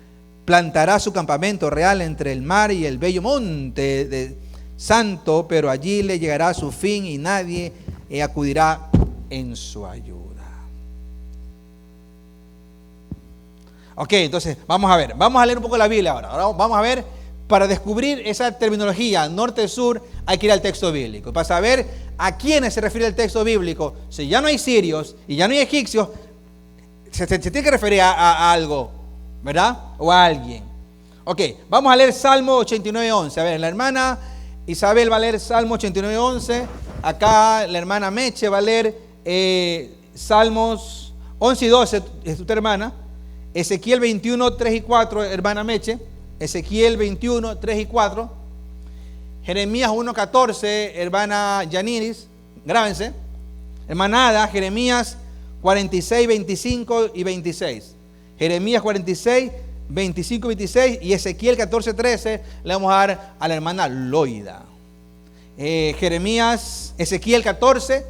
Plantará su campamento real entre el mar y el bello monte santo, pero allí le llegará su fin y nadie acudirá en su ayuda. Ok, entonces vamos a leer un poco la Biblia ahora. Vamos a ver, para descubrir esa terminología norte-sur hay que ir al texto bíblico. Para saber a quiénes se refiere el texto bíblico, si ya no hay sirios y ya no hay egipcios, se tiene que referir a algo, ¿verdad? O a alguien. Ok, vamos a leer Salmo 89:11. A ver, la hermana Isabel va a leer Salmo 89:11. Acá la hermana Meche va a leer Salmos 11 y 12, es tu hermana. Ezequiel 21, 3 y 4, hermana Meche. Ezequiel 21, 3 y 4. Jeremías 1, 14, hermana Yaniris. Grábense. Hermana Ada, Jeremías 46, 25 y 26. Jeremías 46, 25 y 26. Y Ezequiel 14, 13 le vamos a dar a la hermana Loida. Ezequiel 14,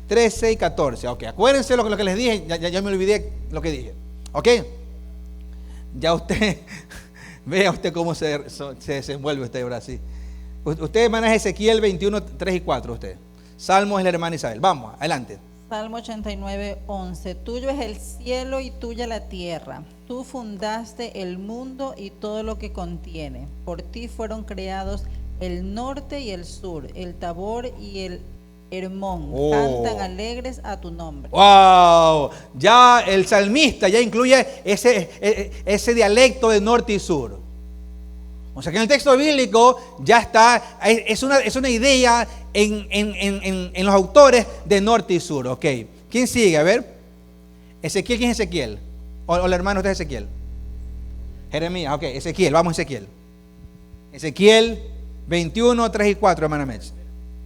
13 y 14. Ok, acuérdense lo que les dije. Ya me olvidé lo que dije. Ok, ya usted, vea usted cómo se desenvuelve usted ahora sí. Usted maneja Ezequiel 21, 3 y 4, usted. Salmo es la hermana Isabel. Vamos, adelante.
Salmo 89:11. Tuyo es el cielo y tuya la tierra. Tú fundaste el mundo y todo lo que contiene. Por ti fueron creados el norte y el sur, el Tabor y el Hermón. Cantan alegres a tu nombre.
¡Wow! Ya el salmista ya incluye ese dialecto de norte y sur. O sea que en el texto bíblico ya está, es una idea en los autores de norte y sur. Ok, ¿quién sigue? A ver, Ezequiel, ¿quién es Ezequiel? O la hermana, ¿usted es Ezequiel? Jeremías, ok, Ezequiel, vamos a Ezequiel. Ezequiel 21, 3 y 4, hermana Mech.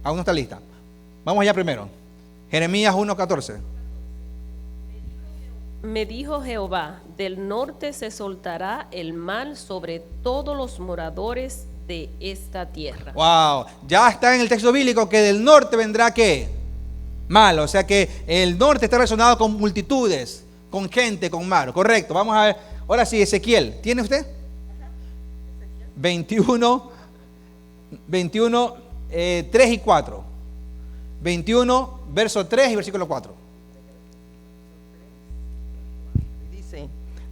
Aún no está lista. Vamos allá primero. Jeremías 1:14.
Me dijo Jehová: del norte se soltará el mal sobre todos los moradores de esta tierra. Wow,
ya está en el texto bíblico que del norte vendrá ¿qué? Mal, o sea que el norte está relacionado con multitudes, con gente, con mar. Correcto, vamos a ver. Ahora sí, Ezequiel, ¿tiene usted? 21, 3 y 4. 21, verso 3 y versículo 4.
Dice: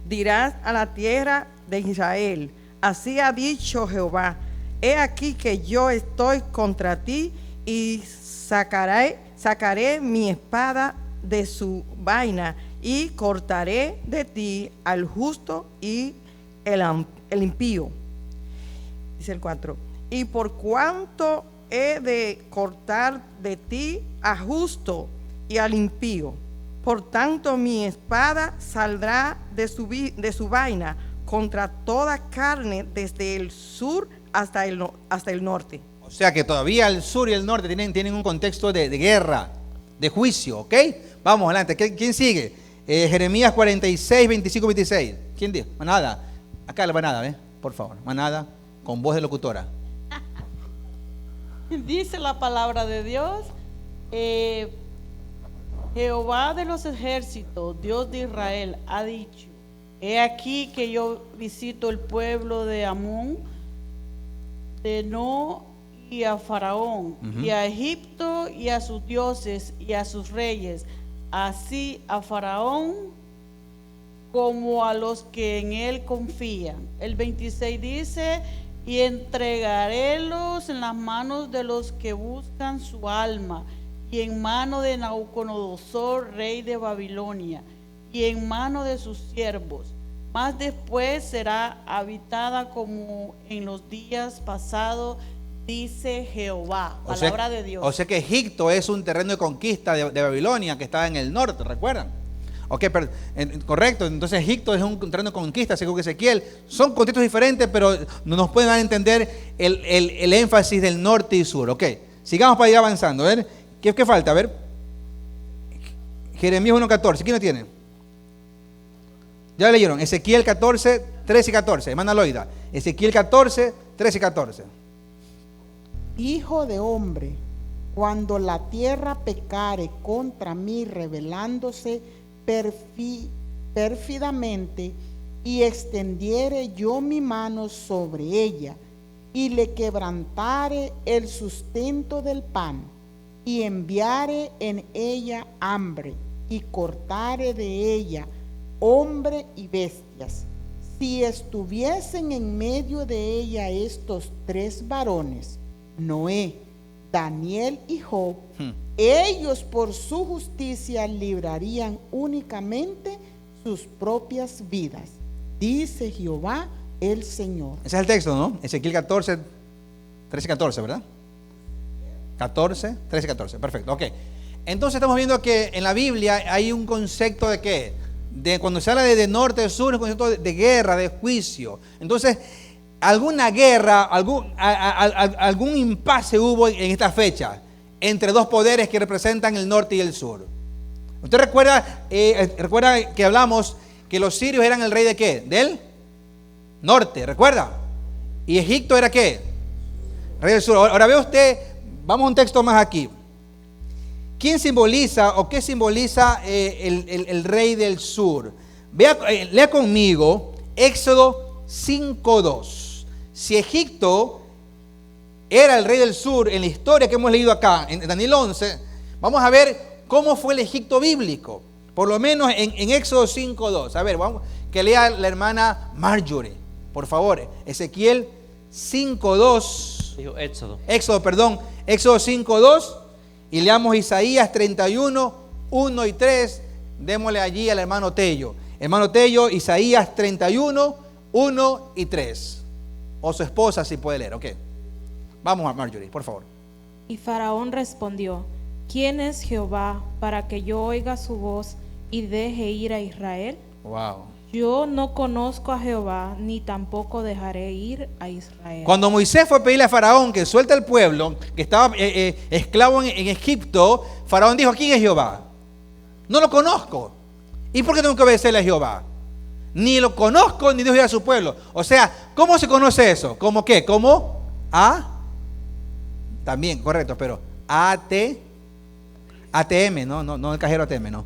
dirás a la tierra de Israel: así ha dicho Jehová, he aquí que yo estoy contra ti y sacaré mi espada de su vaina y cortaré de ti al justo y el impío. Dice el 4: y por cuanto he de cortar de ti a justo y al impío, Por tanto, mi espada saldrá de su vaina contra toda carne desde el sur hasta el norte.
O sea que todavía el sur y el norte tienen un contexto de guerra, de juicio, ¿ok? Vamos adelante. ¿Quién sigue? Jeremías 46, 25, 26. ¿Quién dice? Manada. Acá la manada, por favor. Manada, con voz de locutora.
Dice la palabra de Dios, Jehová de los ejércitos, Dios de Israel, ha dicho: he aquí que yo visito el pueblo de Amón, de No, y a Faraón, y a Egipto, y a sus dioses, y a sus reyes, así a Faraón como a los que en él confían. El 26 dice: y entregarélos en las manos de los que buscan su alma, y en mano de Nabucodonosor, rey de Babilonia, y en mano de sus siervos. Más después será habitada como en los días pasados, dice Jehová. Palabra de Dios.
O sea que Egipto es un terreno de conquista de Babilonia que estaba en el norte, ¿recuerdan? Ok, correcto. Entonces Egipto es un terreno de conquista, según Ezequiel. Son contextos diferentes, pero nos pueden dar a entender el énfasis del norte y sur. Ok, sigamos para ir avanzando. A ver, ¿qué falta? A ver, Jeremías 1:14. ¿Quién lo tiene? Ya leyeron. Ezequiel 14, 13 y 14. Hermana Loida. Ezequiel 14, 13 y 14.
Hijo de hombre, cuando la tierra pecare contra mí, rebelándose pérfidamente, y extendiere yo mi mano sobre ella, y le quebrantare el sustento del pan, y enviare en ella hambre, y cortare de ella hombre y bestias. Si estuviesen en medio de ella estos tres varones, Noé, Daniel y Job, ellos por su justicia librarían únicamente sus propias vidas, dice Jehová el Señor.
Ese es el texto, ¿no? Ezequiel 14, 13 y 14, ¿verdad? 14, 13 y 14, perfecto, ok. Entonces estamos viendo que en la Biblia hay un concepto de ¿qué? De cuando se habla de norte y sur, es un concepto de guerra, de juicio. Entonces, alguna guerra, algún impasse hubo en esta fecha entre dos poderes que representan el norte y el sur. ¿Usted recuerda que hablamos que los sirios eran el rey de qué? Del norte, ¿recuerda? ¿Y Egipto era qué? Rey del sur. Ahora ve usted, vamos a un texto más aquí. ¿Quién simboliza o qué simboliza el rey del sur? Lea conmigo Éxodo 5:2. Si Egipto era el rey del sur en la historia que hemos leído acá, en Daniel 11, vamos a ver cómo fue el Egipto bíblico. Por lo menos en Éxodo 5:2. A ver, vamos, que lea la hermana Marjorie, por favor. Ezequiel 5:2.
Dijo Éxodo.
Éxodo 5:2. Y leamos Isaías 31, 1 y 3. Démosle allí al hermano Tello. Hermano Tello, Isaías 31, 1 y 3. O su esposa si puede leer, ok. Vamos a Marjorie, por favor.
Y Faraón respondió: ¿quién es Jehová para que yo oiga su voz y deje ir a Israel?
Wow.
Yo no conozco a Jehová, ni tampoco dejaré ir a Israel.
Cuando Moisés fue a pedirle a Faraón que suelte al pueblo que estaba esclavo en Egipto, Faraón dijo: ¿quién es Jehová? No lo conozco. ¿Y por qué tengo que obedecerle a Jehová? Ni lo conozco, ni Dios ir a su pueblo. O sea, ¿cómo se conoce eso? ¿Cómo qué? ¿Cómo? También, correcto, pero ATM, no el cajero ATM, no.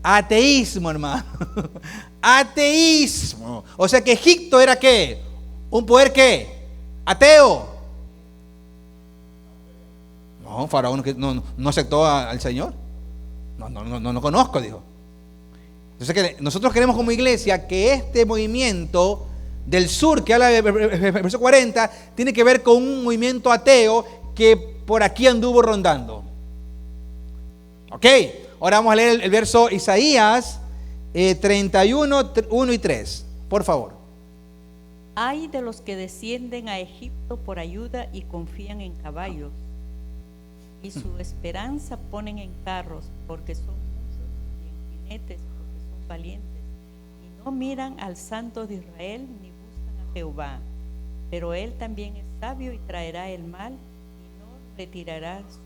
Ateísmo, hermano. Ateísmo. O sea que Egipto era ¿qué? Un poder ¿qué? Ateo. No, Faraón no aceptó al Señor. No conozco, dijo. Entonces que nosotros queremos como iglesia que este movimiento del sur que habla de verso 40 tiene que ver con un movimiento ateo que por aquí anduvo rondando. Ok, ahora vamos a leer el verso Isaías 31, 1 y 3, por favor.
Ay de los que descienden a Egipto por ayuda y confían en caballos, y su esperanza ponen en carros, porque son muchos y en jinetes porque son valientes, y no miran al Santo de Israel ni buscan a Jehová. Pero él también es sabio y traerá el mal y no retirará sus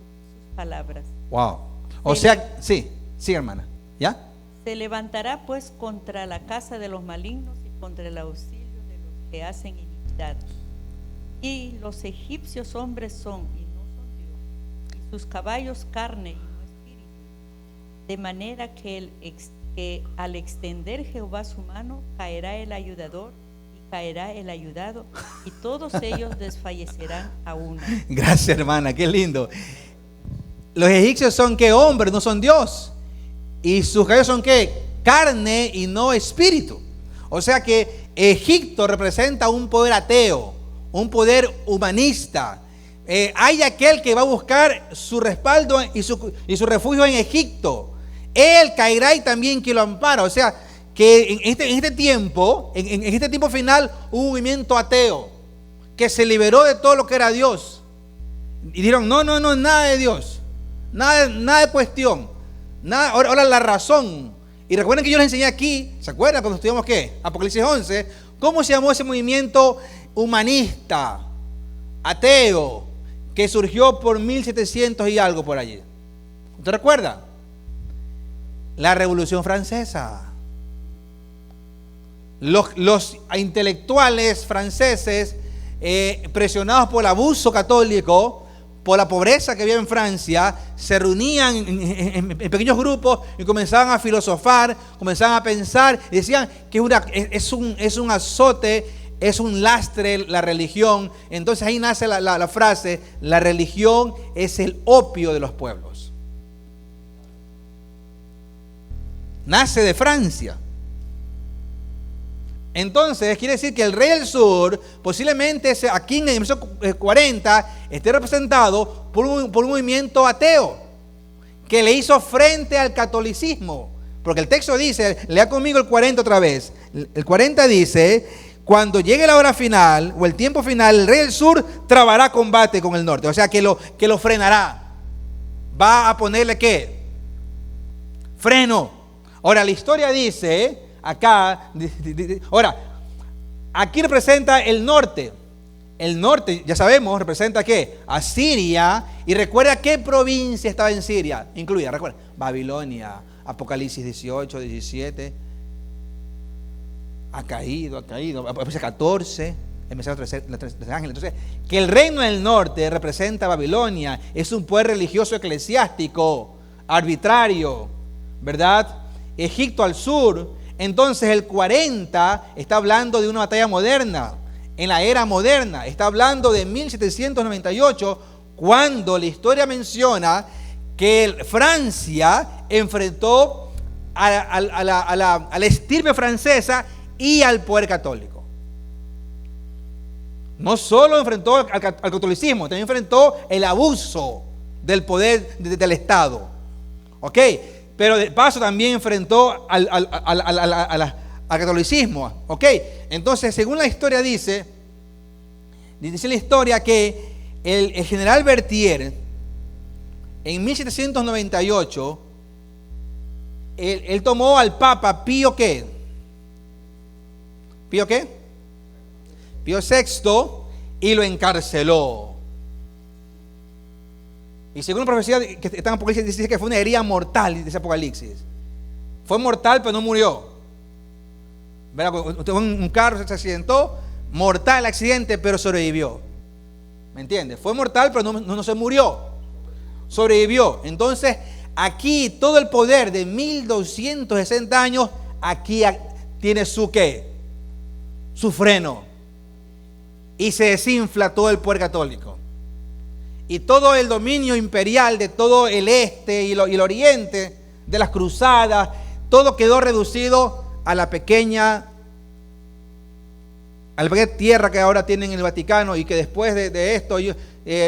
palabras.
Wow. O sea, sí, hermana. ¿Ya?
Se levantará pues contra la casa de los malignos y contra el auxilio de los que hacen iniquidad. Y los egipcios hombres son y no son Dios, y sus caballos carne y no espíritu. De manera que al extender Jehová su mano, caerá el ayudador y caerá el ayudado, y todos ellos desfallecerán a una.
Gracias, hermana, qué lindo. Los egipcios son que hombres, no son Dios. Y sus caballos son que carne y no espíritu. O sea que Egipto representa un poder ateo, un poder humanista. Hay aquel que va a buscar su respaldo y su refugio en Egipto. Él caerá y también quien lo ampara. O sea que en este tiempo final, hubo un movimiento ateo que se liberó de todo lo que era Dios. Y dijeron, no, nada de Dios. Nada de cuestión. Nada, ahora la razón. Y recuerden que yo les enseñé aquí, ¿se acuerdan cuando estudiamos qué? Apocalipsis 11, ¿cómo se llamó ese movimiento humanista, ateo, que surgió por 1700 y algo por allí? ¿Usted recuerda? La Revolución Francesa. Los intelectuales franceses, presionados por el abuso católico, por la pobreza que había en Francia, se reunían en pequeños grupos y comenzaban a filosofar, comenzaban a pensar y decían que es un azote, es un lastre la religión. Entonces ahí nace la frase, la religión es el opio de los pueblos. Nace de Francia. Entonces quiere decir que el rey del sur posiblemente aquí en el verso 40 esté representado por un movimiento ateo que le hizo frente al catolicismo, porque el texto dice, lea conmigo el 40 otra vez, el 40 dice, cuando llegue la hora final o el tiempo final, el rey del sur trabará combate con el norte, o sea que lo frenará, va a ponerle ¿qué? Freno. Ahora la historia dice acá, ahora, aquí representa el norte. El norte, ya sabemos, representa ¿qué? A Siria. Y recuerda qué provincia estaba en Siria, incluida, recuerda, Babilonia, Apocalipsis 18, 17. Ha caído, Apocalipsis 14, el mensaje de los tres ángeles. Entonces, que el reino del norte representa a Babilonia, es un poder religioso eclesiástico, arbitrario, ¿verdad? Egipto al sur. Entonces el 40 está hablando de una batalla moderna, en la era moderna, está hablando de 1798, cuando la historia menciona que Francia enfrentó a la estirpe francesa y al poder católico. No solo enfrentó al catolicismo, también enfrentó el abuso del poder del Estado. ¿Ok? Pero de paso también enfrentó al catolicismo. ¿Ok? Entonces, según la historia dice la historia que el general Berthier, en 1798, él tomó al Papa Pío ¿qué? ¿Pío qué? Pío VI, y lo encarceló. Y según la profecía que está en Apocalipsis, dice que fue una herida mortal, dice Apocalipsis. Fue mortal, pero no murió. Un carro se accidentó, mortal el accidente, pero sobrevivió. ¿Me entiendes? Fue mortal, pero no se murió. Sobrevivió. Entonces, aquí todo el poder de 1260 años, aquí tiene su ¿qué? Su freno. Y se desinfla todo el poder católico. Y todo el dominio imperial de todo el este y el oriente, de las cruzadas, todo quedó reducido a la pequeña tierra que ahora tienen en el Vaticano, y que después de esto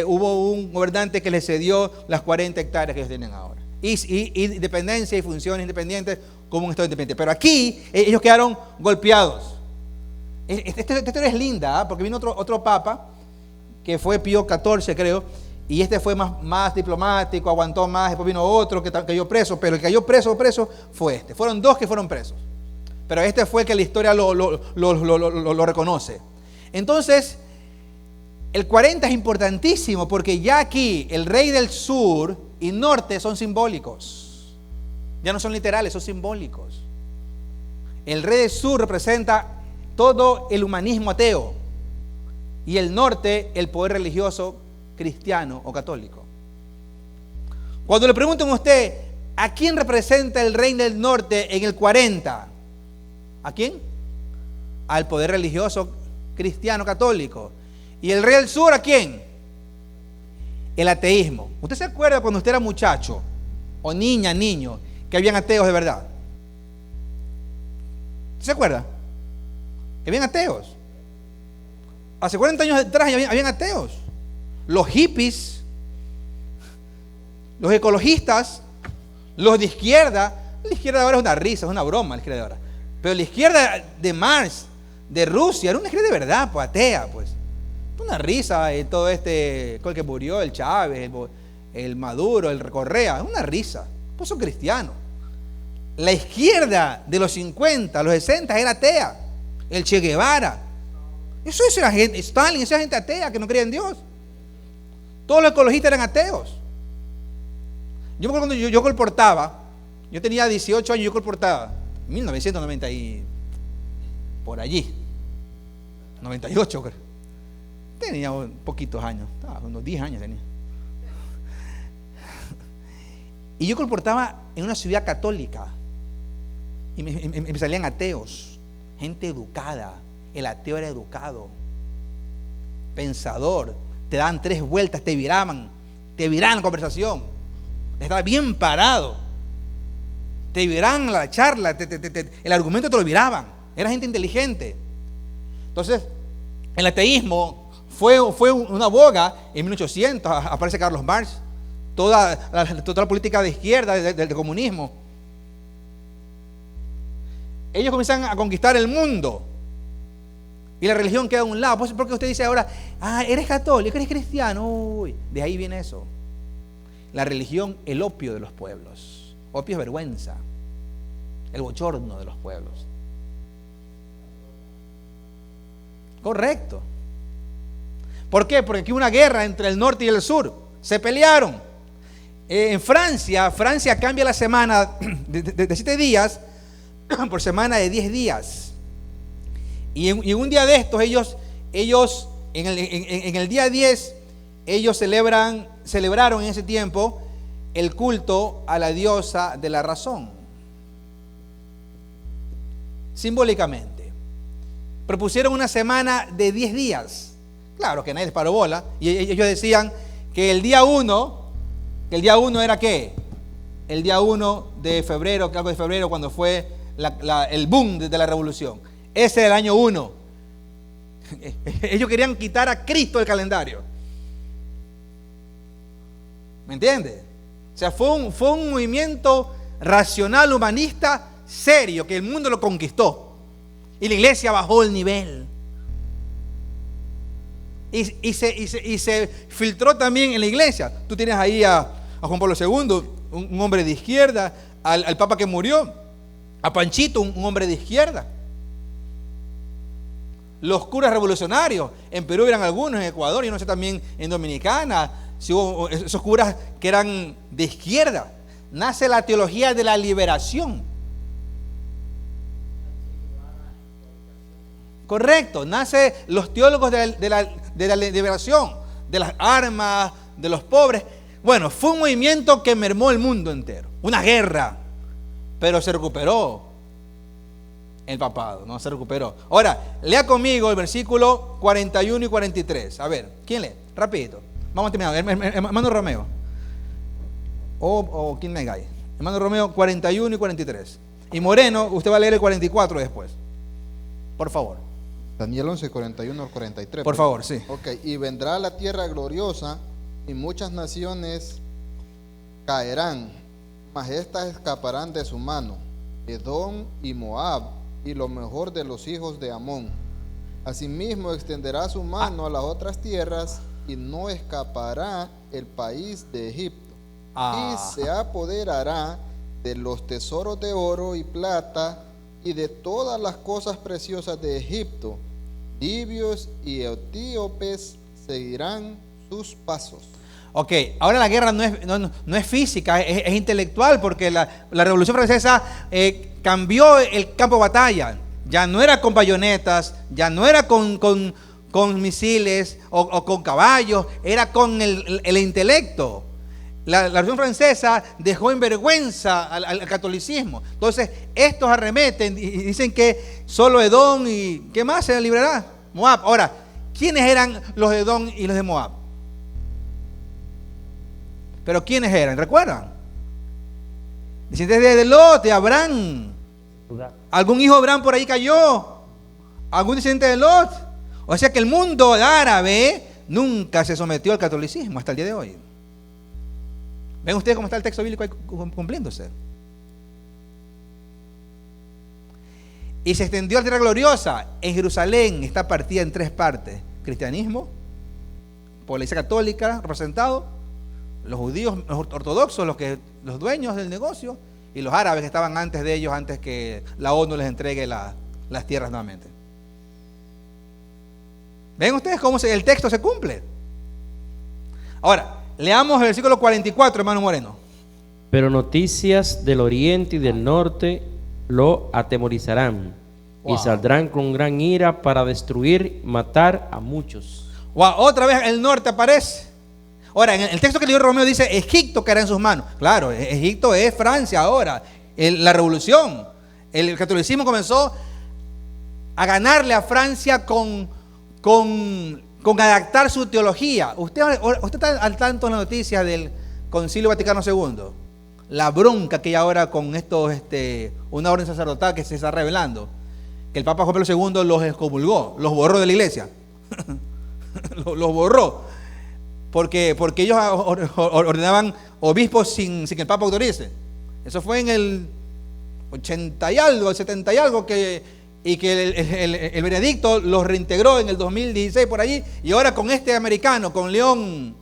hubo un gobernante que les cedió las 40 hectáreas que ellos tienen ahora. Y dependencia y funciones independientes como un Estado independiente. Pero aquí ellos quedaron golpeados. Esta historia es linda, porque vino otro papa, que fue Pío XIV, creo, Y este fue más diplomático, aguantó más, después vino otro que cayó preso, pero el que cayó preso fue este. Fueron dos que fueron presos, pero este fue que la historia lo reconoce. Entonces, el 40 es importantísimo porque ya aquí el rey del sur y norte son simbólicos. Ya no son literales, son simbólicos. El rey del sur representa todo el humanismo ateo y el norte el poder religioso cristiano o católico. Cuando le pregunten a usted, ¿a quién representa el rey del norte en el 40? ¿A quién? Al poder religioso cristiano católico. ¿Y el rey del sur a quién? El ateísmo. ¿Usted se acuerda cuando usted era muchacho o niño, que habían ateos de verdad? ¿Se acuerda? Que habían ateos. Hace 40 años atrás habían ateos. Los hippies, los ecologistas, los de izquierda. La izquierda de ahora es una risa, es una broma la izquierda de ahora. Pero la izquierda de Marx, de Rusia, era una izquierda de verdad, pues atea, pues. Una risa, todo el que murió, el Chávez, el Maduro, el Correa, una risa. Pues son cristianos. La izquierda de los 50, los 60 era atea. El Che Guevara. Eso era gente, Stalin, esa gente atea que no creía en Dios. Todos los ecologistas eran ateos. Yo me acuerdo cuando yo colportaba, yo tenía 18 años, yo colportaba, 1990 y por allí, 98 creo. Tenía poquitos años, unos 10 años tenía. Y yo colportaba en una ciudad católica y me salían ateos, gente educada. El ateo era educado, pensador, te daban 3 vueltas, te viraban la conversación, estaba bien parado, te viraban la charla, el argumento te lo viraban, era gente inteligente. Entonces, el ateísmo fue una boga en 1800, aparece Carlos Marx, toda la política de izquierda, del comunismo. Ellos comienzan a conquistar el mundo y la religión queda a un lado. ¿Por qué usted dice ahora, eres católico, eres cristiano? Uy, de ahí viene eso. La religión, el opio de los pueblos. Opio es vergüenza, el bochorno de los pueblos. Correcto. ¿Por qué? Porque aquí hubo una guerra entre el norte y el sur. Se pelearon. En Francia cambia la semana de 7 días por semana de 10 días. Y en un día de estos, ellos en el día 10, ellos celebraron en ese tiempo el culto a la diosa de la razón. Simbólicamente. Propusieron una semana de 10 días. Claro que nadie les paró bola. Y ellos decían que el día 1 era ¿qué? El día 1 de febrero, algo de febrero, cuando fue el boom de la revolución. Ese es el año 1. Ellos querían quitar a Cristo del calendario. ¿Me entiende? O sea, fue un movimiento racional, humanista, serio, que el mundo lo conquistó. Y la iglesia bajó el nivel. Y se filtró también en la iglesia. Tú tienes ahí a Juan Pablo II, un hombre de izquierda, al Papa que murió, a Panchito, un hombre de izquierda. Los curas revolucionarios, en Perú eran algunos, en Ecuador, y no sé también en Dominicana, si hubo esos curas que eran de izquierda. Nace la teología de la liberación. Correcto, nace los teólogos de la liberación, de las armas, de los pobres. Bueno, fue un movimiento que mermó el mundo entero, una guerra, pero se recuperó el papado, no se recuperó. Ahora, lea conmigo el versículo 41 y 43. A ver, ¿quién lee? Rapidito. Vamos a terminar. Hermano Romeo. O ¿quién me cae? Hermano Romeo, 41 y 43. Y Moreno, usted va a leer el 44 después. Por favor.
Daniel 11, 41 al 43.
Por favor, sí.
Ok, y vendrá la tierra gloriosa y muchas naciones caerán, mas estas escaparán de su mano, Edom y Moab, y lo mejor de los hijos de Amón. Asimismo extenderá su mano a las otras tierras y no escapará el país de Egipto
Ah.
y se apoderará de los tesoros de oro y plata y de todas las cosas preciosas de Egipto. Libios y etíopes seguirán sus pasos.
Ok, ahora la guerra no es física, es intelectual, porque la Revolución Francesa cambió el campo de batalla. Ya no era con bayonetas, ya no era con misiles o con caballos, era con el intelecto. La Revolución Francesa dejó en vergüenza al catolicismo. Entonces, estos arremeten y dicen que solo Edom y ¿qué más se librará? Moab. Ahora, ¿quiénes eran los de Edom y los de Moab? ¿Pero quiénes eran? ¿Recuerdan? Descendientes de Lot, de Abraham. ¿Algún hijo de Abraham por ahí cayó? ¿Algún descendiente de Lot? O sea que el mundo árabe nunca se sometió al catolicismo hasta el día de hoy. ¿Ven ustedes cómo está el texto bíblico ahí cumpliéndose? Y se extendió a la tierra gloriosa. En Jerusalén está partida en 3 partes. Cristianismo, por la Iglesia católica representado, los judíos los ortodoxos, los dueños del negocio, y los árabes que estaban antes de ellos, antes que la ONU les entregue las tierras nuevamente. ¿Ven ustedes cómo el texto se cumple? Ahora, leamos el versículo 44, hermano Moreno.
Pero noticias del oriente y del norte lo atemorizarán.
Wow.
Y saldrán con gran ira para destruir, matar a muchos.
Wow, otra vez el norte aparece. Ahora, en el texto que leyó Romeo dice, Egipto caerá en sus manos. Claro, Egipto es Francia ahora. La revolución, el catolicismo comenzó a ganarle a Francia con adaptar su teología. Usted está al tanto en las noticias del Concilio Vaticano II. La bronca que hay ahora con una orden sacerdotal que se está revelando. Que el Papa Juan Pablo II los excomulgó, los borró de la iglesia. los borró. Porque ellos ordenaban obispos sin que el Papa autorice. Eso fue en el 80 y algo, el 70 y algo, y que el veredicto los reintegró en el 2016 por allí. Y ahora con este americano, con León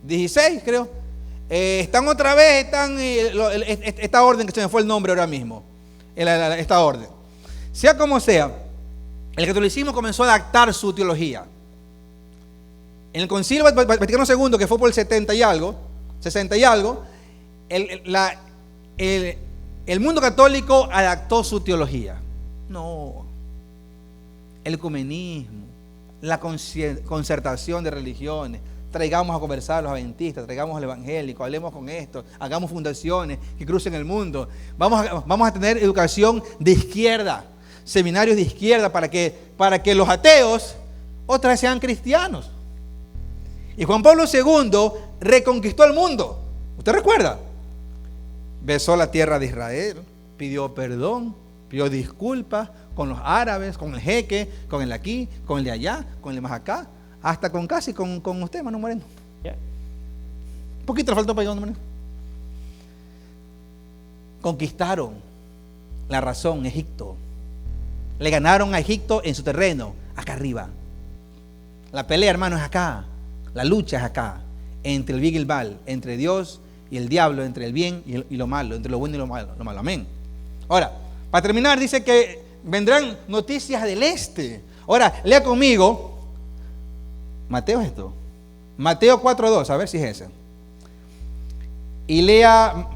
XVI, creo, están otra vez, esta orden que se me fue el nombre ahora mismo, esta orden. Sea como sea, el catolicismo comenzó a adaptar su teología. En el Concilio Vaticano II, que fue por el 60 y algo, el mundo católico adaptó su teología. No. El ecumenismo, la concertación de religiones, traigamos a conversar a los adventistas, traigamos al evangélico, hablemos con esto, hagamos fundaciones que crucen el mundo. Vamos a tener educación de izquierda, seminarios de izquierda para que los ateos otra vez sean cristianos. Y Juan Pablo II reconquistó el mundo. ¿Usted recuerda? Besó la tierra de Israel, pidió perdón, pidió disculpas con los árabes, con el jeque, con el de aquí, con el de allá, con el de más acá, hasta con usted, hermano Moreno.
Yeah.
Un poquito le faltó para allá, Moreno. Conquistaron la razón, Egipto. Le ganaron a Egipto en su terreno, acá arriba. La pelea, hermano, es acá. La lucha es acá, entre el bien y el mal, entre Dios y el diablo, entre el bien y lo malo, entre lo bueno y lo malo. Amén. Ahora, para terminar, dice que vendrán noticias del este. Ahora, lea conmigo, Mateo 4:2, a ver si es ese. Y lea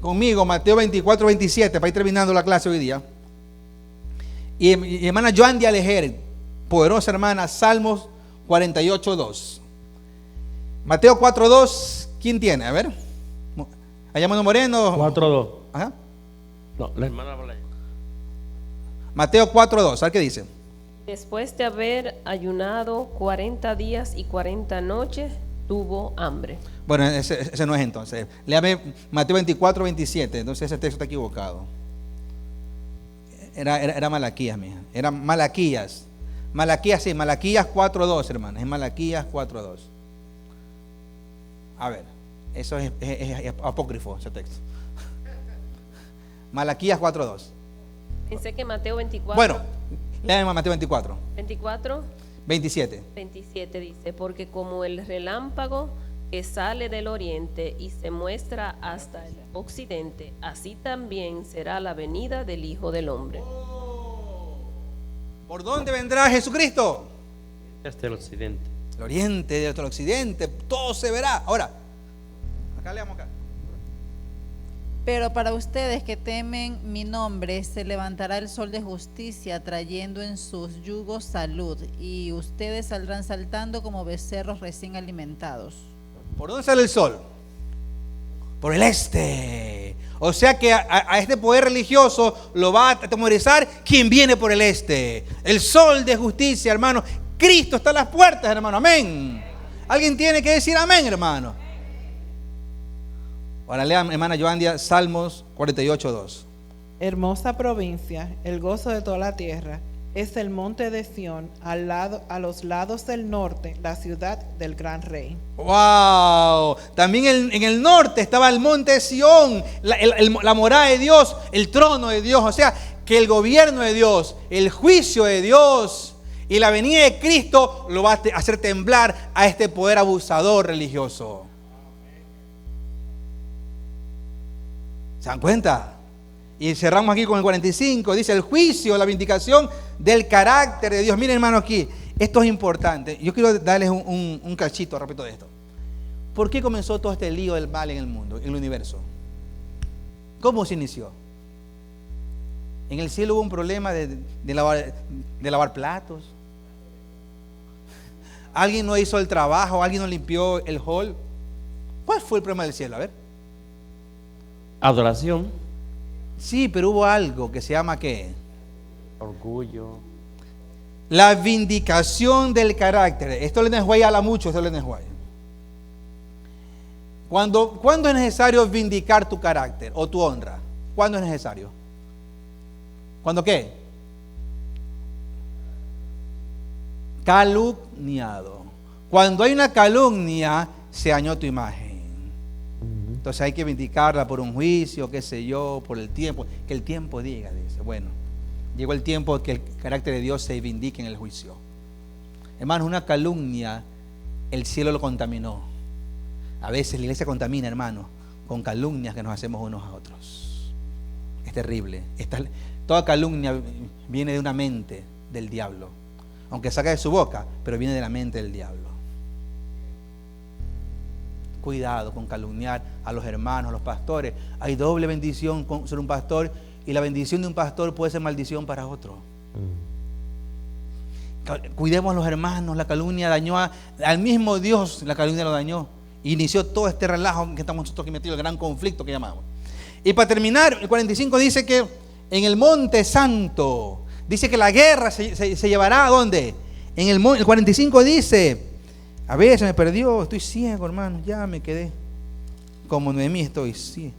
conmigo Mateo 24:27, para ir terminando la clase hoy día. Y hermana Joan de Alejer, poderosa hermana, Salmos 48:2. Mateo 4:2, ¿quién tiene? A ver. Allá hermano Moreno.
4:2.
Ajá.
No, la hermana habla.
Mateo 4:2, ¿sabes qué dice?
Después de haber ayunado 40 días y 40 noches, tuvo hambre.
Bueno, ese no es entonces. Léame Mateo 24:27, entonces ese texto está equivocado. Era Malaquías, mija. Era Malaquías. Malaquías 4:2, hermanos. Es Malaquías 4:2. A ver, eso es apócrifo, ese texto. Malaquías 4:2.
Pensé que Mateo 24.
Bueno, léame Mateo 24.
24.
27.
27 dice, porque como el relámpago que sale del oriente y se muestra hasta el occidente, así también será la venida del Hijo del Hombre.
¿Por dónde vendrá Jesucristo?
Desde el occidente.
El oriente, desde el occidente, todo se verá. Ahora, acá leamos acá.
Pero para ustedes que temen mi nombre, se levantará el sol de justicia, trayendo en sus yugos salud, y ustedes saldrán saltando como becerros recién alimentados.
¿Por dónde sale el sol? Por el este. O sea que a este poder religioso lo va a atemorizar quien viene por el este. El sol de justicia, hermano. Cristo está a las puertas, hermano. Amén. Alguien tiene que decir amén, hermano. Ahora lean, hermana Joandia, Salmos 48:2.
Hermosa provincia, el gozo de toda la tierra, es el monte de Sión, a los lados del norte, la ciudad del gran rey.
¡Wow! También en el norte estaba el monte de Sión, la morada de Dios, el trono de Dios. O sea, que el gobierno de Dios, el juicio de Dios y la venida de Cristo lo va a hacer temblar a este poder abusador religioso. ¿Se dan cuenta? Y cerramos aquí con el 45. Dice el juicio, la vindicación del carácter de Dios. Miren, hermano, aquí. Esto es importante. Yo quiero darles un cachito respecto de esto. ¿Por qué comenzó todo este lío del mal en el mundo, en el universo? ¿Cómo se inició? En el cielo hubo un problema de lavar platos. Alguien no hizo el trabajo, alguien no limpió el hall. ¿Cuál fue el problema del cielo? A ver.
Adoración.
Sí, pero hubo algo que se llama ¿qué?
Orgullo.
La vindicación del carácter. Esto Ellen White habla mucho, esto Ellen White. ¿Cuándo es necesario vindicar tu carácter o tu honra? ¿Cuándo es necesario? ¿Cuándo qué? Calumniado. Cuando hay una calumnia, se dañó tu imagen. Entonces hay que vindicarla por un juicio, qué sé yo, por el tiempo. Que el tiempo diga, dice. Bueno, llegó el tiempo que el carácter de Dios se vindique en el juicio. Hermanos, una calumnia, el cielo lo contaminó. A veces la iglesia contamina, hermanos, con calumnias que nos hacemos unos a otros. Es terrible. Toda calumnia viene de una mente del diablo. Aunque salga de su boca, pero viene de la mente del diablo. Cuidado con calumniar a los hermanos, a los pastores. Hay doble bendición con ser un pastor, y la bendición de un pastor puede ser maldición para otro. Cuidemos a los hermanos. La calumnia dañó al mismo Dios, la calumnia lo dañó. Inició todo este relajo que estamos nosotros aquí metidos, el gran conflicto que llamamos. Y para terminar, el 45 dice que en el monte santo, dice que la guerra se llevará ¿a dónde? El 45 dice, a ver, se me perdió, estoy ciego, hermano, ya me quedé. Como Noemí estoy, sí.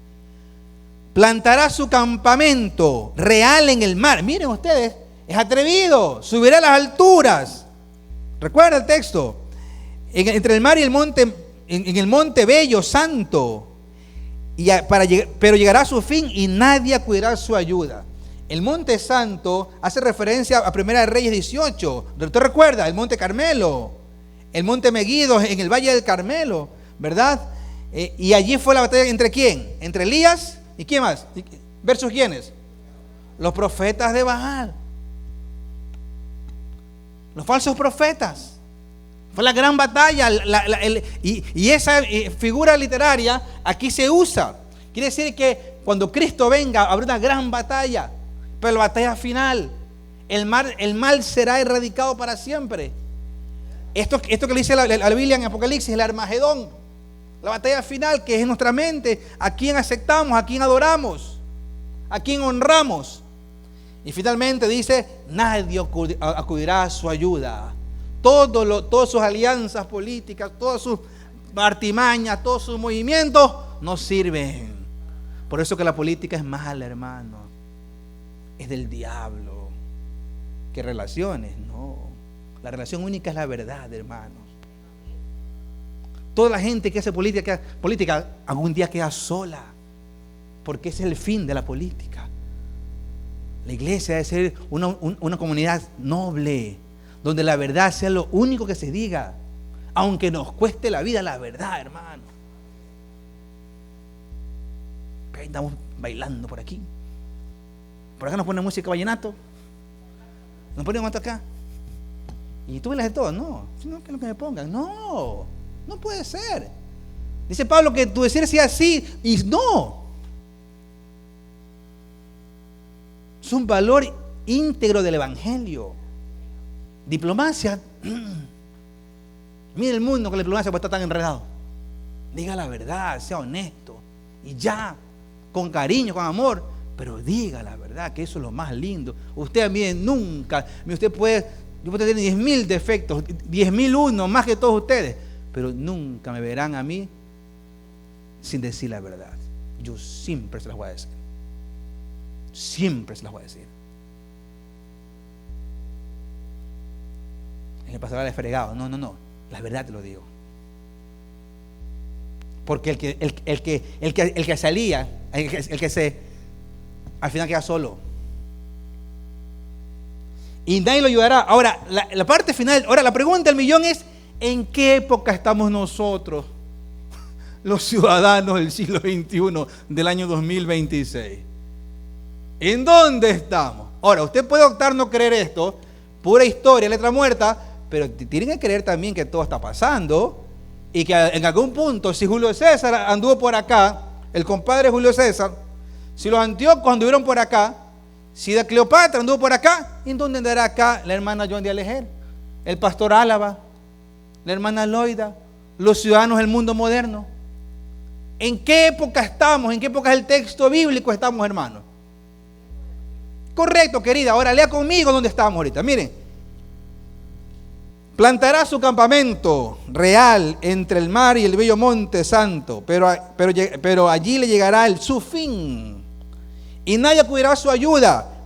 Plantará su campamento real en el mar. Miren ustedes, es atrevido, subirá a las alturas. Recuerda el texto. Entre el mar y el monte, en el monte bello, santo. Pero llegará a su fin y nadie acudirá a su ayuda. El monte santo hace referencia a 1 Reyes 18. ¿Usted recuerda? El monte Carmelo. El monte Meguido en el valle del Carmelo, ¿verdad? Y allí fue la batalla entre ¿quién? Entre Elías y ¿quién más? ¿Versus quiénes? Los profetas de Baal. Los falsos profetas. Fue la gran batalla. Y esa figura literaria aquí se usa. Quiere decir que cuando Cristo venga habrá una gran batalla. Pero la batalla final, el mal será erradicado para siempre. Esto que le dice la Biblia en Apocalipsis, el Armagedón, la batalla final, que es en nuestra mente, a quién aceptamos, a quién adoramos, a quién honramos. Y finalmente dice, nadie acudirá a su ayuda. Todas sus alianzas políticas, todas sus artimañas, todos sus movimientos no sirven. Por eso que la política es mala, hermano. Es del diablo. ¿Qué relaciones? No. La relación única es la verdad, hermanos. Toda la gente que hace política algún día queda sola, porque ese es el fin de la política. La iglesia debe ser una comunidad noble, donde la verdad sea lo único que se diga. aunque nos cueste la vida, la verdad, hermano. Ahí estamos bailando por aquí. Por acá nos ponen música vallenato. Nos ponen cuánto acá. Y tú me las de todo. No, sino que es lo que me pongan. No, no puede ser. Dice Pablo que tu decir sea así y no. Es un valor íntegro del evangelio. Diplomacia. Mire el mundo con la diplomacia pues está tan enredado. Diga la verdad, sea honesto. Y ya, con cariño, con amor. Pero diga la verdad, que eso es lo más lindo. Usted a mí nunca, yo puedo tener 10,000 defectos, 10,001 más que todos ustedes. Pero nunca me verán a mí sin decir la verdad. Yo siempre se las voy a decir. Siempre se las voy a decir. En el pastoral es fregado. No. La verdad te lo digo. Porque el que salía, el que se, al final queda solo. Y nadie lo ayudará. Ahora, la parte final, ahora la pregunta del millón es: ¿en qué época estamos nosotros, los ciudadanos del siglo XXI, del año 2026? ¿En dónde estamos? Ahora, usted puede optar no creer esto, pura historia, letra muerta, pero tienen que creer también que todo está pasando y que en algún punto, si Julio César anduvo por acá, el compadre Julio César, si los antíocos anduvieron por acá, si de Cleopatra anduvo por acá, ¿en dónde andará acá la hermana Joan de Alejer, el pastor Álava, la hermana Loida, los ciudadanos del mundo moderno? ¿En qué época estamos? ¿En qué época del texto bíblico estamos, hermanos? Correcto, querida. Ahora lea conmigo dónde estamos ahorita. Miren. Plantará su campamento real entre el mar y el bello monte santo, pero allí le llegará su fin, y nadie acudirá a su ayuda.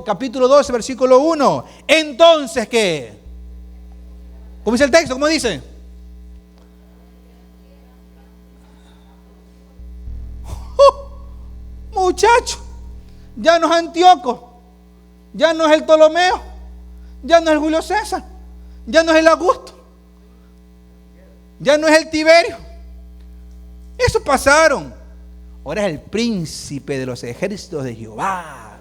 Capítulo 12, versículo 1. Entonces, ¿qué? ¿Cómo dice el texto? ¿Cómo dice? Muchacho, ya no es Antíoco, ya no es el Ptolomeo, ya no es el Julio César, ya no es el Augusto, ya no es el Tiberio. Eso pasaron. Ahora es el príncipe de los ejércitos de Jehová,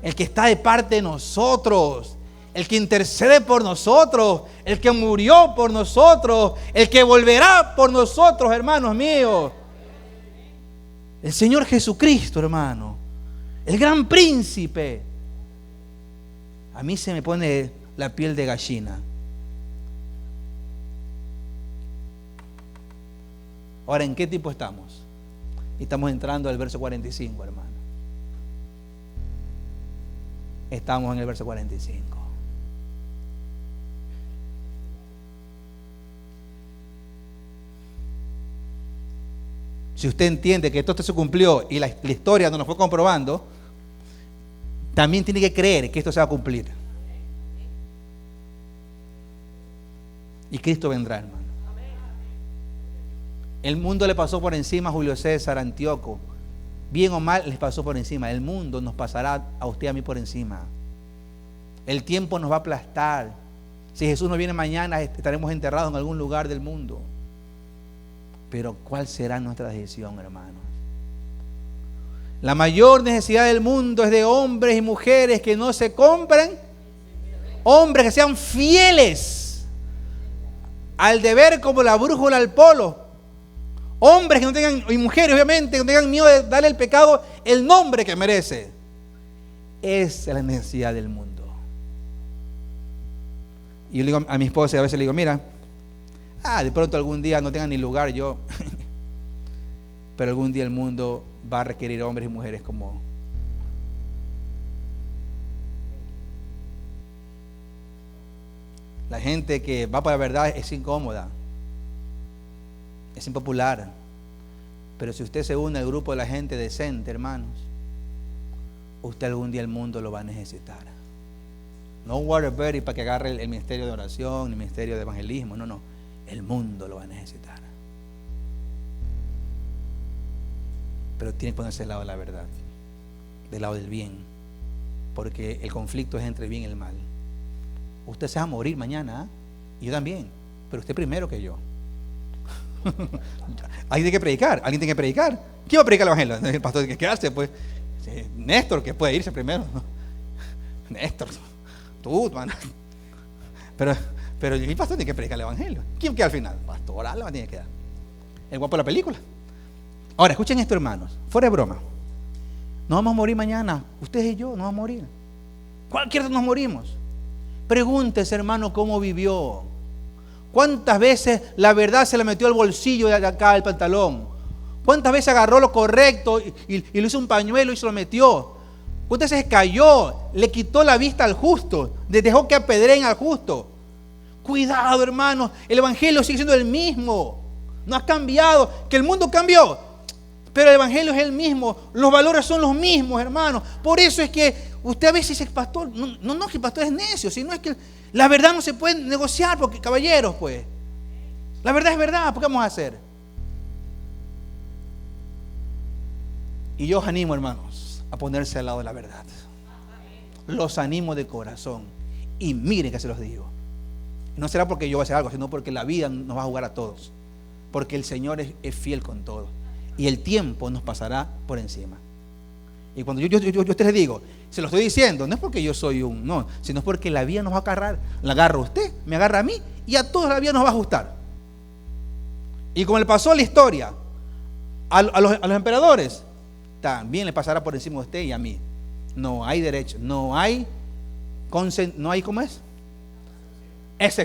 el que está de parte de nosotros, el que intercede por nosotros, el que murió por nosotros, el que volverá por nosotros, hermanos míos. El Señor Jesucristo, hermano, el gran príncipe. A mí se me pone la piel de gallina. Ahora, ¿en qué tipo estamos? Estamos entrando al verso 45, hermano. Estamos en el verso 45. Si usted entiende que esto se cumplió y la historia nos lo fue comprobando, también tiene que creer que esto se va a cumplir. Y Cristo vendrá, hermano. El mundo le pasó por encima a Julio César, a Antíoco. Bien o mal les pasó por encima. El mundo nos pasará a usted y a mí por encima. El tiempo nos va a aplastar. Si Jesús no viene mañana, estaremos enterrados en algún lugar del mundo. Pero ¿cuál será nuestra decisión, hermanos? La mayor necesidad del mundo es de hombres y mujeres que no se compren, hombres que sean fieles al deber como la brújula al polo, hombres que no tengan, y mujeres obviamente, que no tengan miedo de darle al pecado el nombre que merece. Esa es la necesidad del mundo. Y yo le digo a mi esposa, a veces le digo, mira, de pronto algún día no tenga ni lugar yo, pero algún día el mundo va a requerir hombres y mujeres como la gente que va para la verdad. Es incómoda, es impopular, pero si usted se une al grupo de la gente decente, hermanos, usted algún día el mundo lo va a necesitar. No Waterbury para que agarre el ministerio de oración, el ministerio de evangelismo, no, el mundo lo va a necesitar. Pero tiene que ponerse del lado de la verdad, del lado del bien, porque el conflicto es entre el bien y el mal. Usted se va a morir mañana, y yo también. pero usted primero que yo. Alguien tiene que predicar. ¿Quién va a predicar el evangelio? El pastor tiene que quedarse, pues. Néstor, que puede irse primero. Néstor, tú, man. Pero el pastor tiene que predicar el evangelio. ¿Quién queda al final? Pastor Alba tiene que quedar. El guapo de la película. Ahora, escuchen esto, hermanos. Fuera de broma. Nos vamos a morir mañana. Ustedes y yo nos vamos a morir. Cualquiera nos morimos. Pregúntese, hermano, cómo vivió. ¿Cuántas veces la verdad se le metió al bolsillo de acá del pantalón? ¿Cuántas veces agarró lo correcto y le hizo un pañuelo y se lo metió? ¿Cuántas veces cayó? Le quitó la vista al justo. Le dejó que apedreen al justo. Cuidado, hermanos. El evangelio sigue siendo el mismo. No ha cambiado. Que el mundo cambió, pero el evangelio es el mismo. Los valores son los mismos, hermanos. Por eso es que usted a veces dice, pastor, no que el pastor es necio, sino es que la verdad no se puede negociar, porque caballeros, pues. La verdad es verdad, ¿por qué vamos a hacer? Y yo os animo, hermanos, a ponerse al lado de la verdad. Los animo de corazón. Y miren que se los digo. No será porque yo voy a hacer algo, sino porque la vida nos va a jugar a todos. Porque el Señor es fiel con todo. Y el tiempo nos pasará por encima. Y cuando yo te digo, se lo estoy diciendo, no es porque yo soy no, sino porque la vida nos va a agarrar. La agarra a usted, me agarra a mí, y a todos la vida nos va a ajustar. Y como le pasó a la historia, a los emperadores, también le pasará por encima de usted y a mí. No hay derecho, no hay ¿cómo es? Ese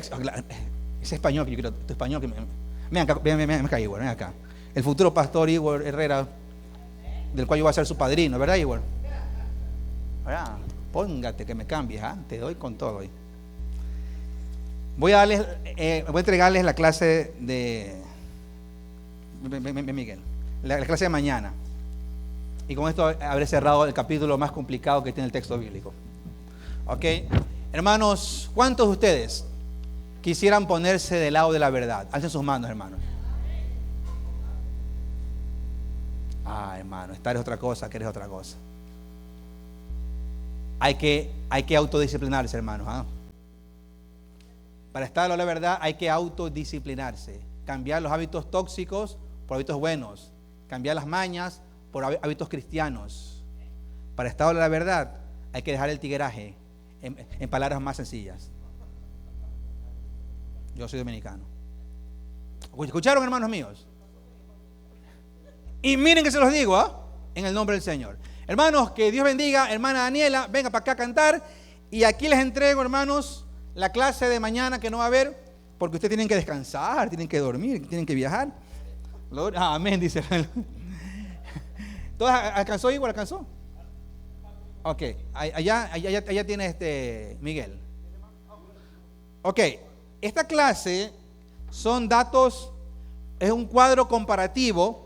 español que yo quiero, tu español que me caí, ven acá. El futuro pastor Igor Herrera, del cual yo voy a ser su padrino, ¿verdad, Igor? ¿Verdad? Póngate que me cambies, te doy con todo hoy. Voy a entregarles la clase de Miguel, la clase de mañana. Y con esto habré cerrado el capítulo más complicado que tiene el texto bíblico. Ok, hermanos, ¿cuántos de ustedes quisieran ponerse del lado de la verdad? Alcen sus manos, hermanos. Hermano, estar es otra cosa, querer es otra cosa. Hay que autodisciplinarse, hermanos. Para estar al lado de la verdad hay que autodisciplinarse. Cambiar los hábitos tóxicos por hábitos buenos. Cambiar las mañas por hábitos cristianos. Para estar al lado de la verdad hay que dejar el tigueraje en palabras más sencillas. Yo soy dominicano. ¿Escucharon, hermanos míos? Y miren que se los digo, en el nombre del Señor. Hermanos, que Dios bendiga. Hermana Daniela, venga para acá a cantar. Y aquí les entrego, hermanos, la clase de mañana que no va a haber, porque ustedes tienen que descansar, tienen que dormir, tienen que viajar. Amén, dice. ¿Todas alcanzó igual? ¿Alcanzó? Ok, allá tiene Miguel. Ok, esta clase son datos, es un cuadro comparativo.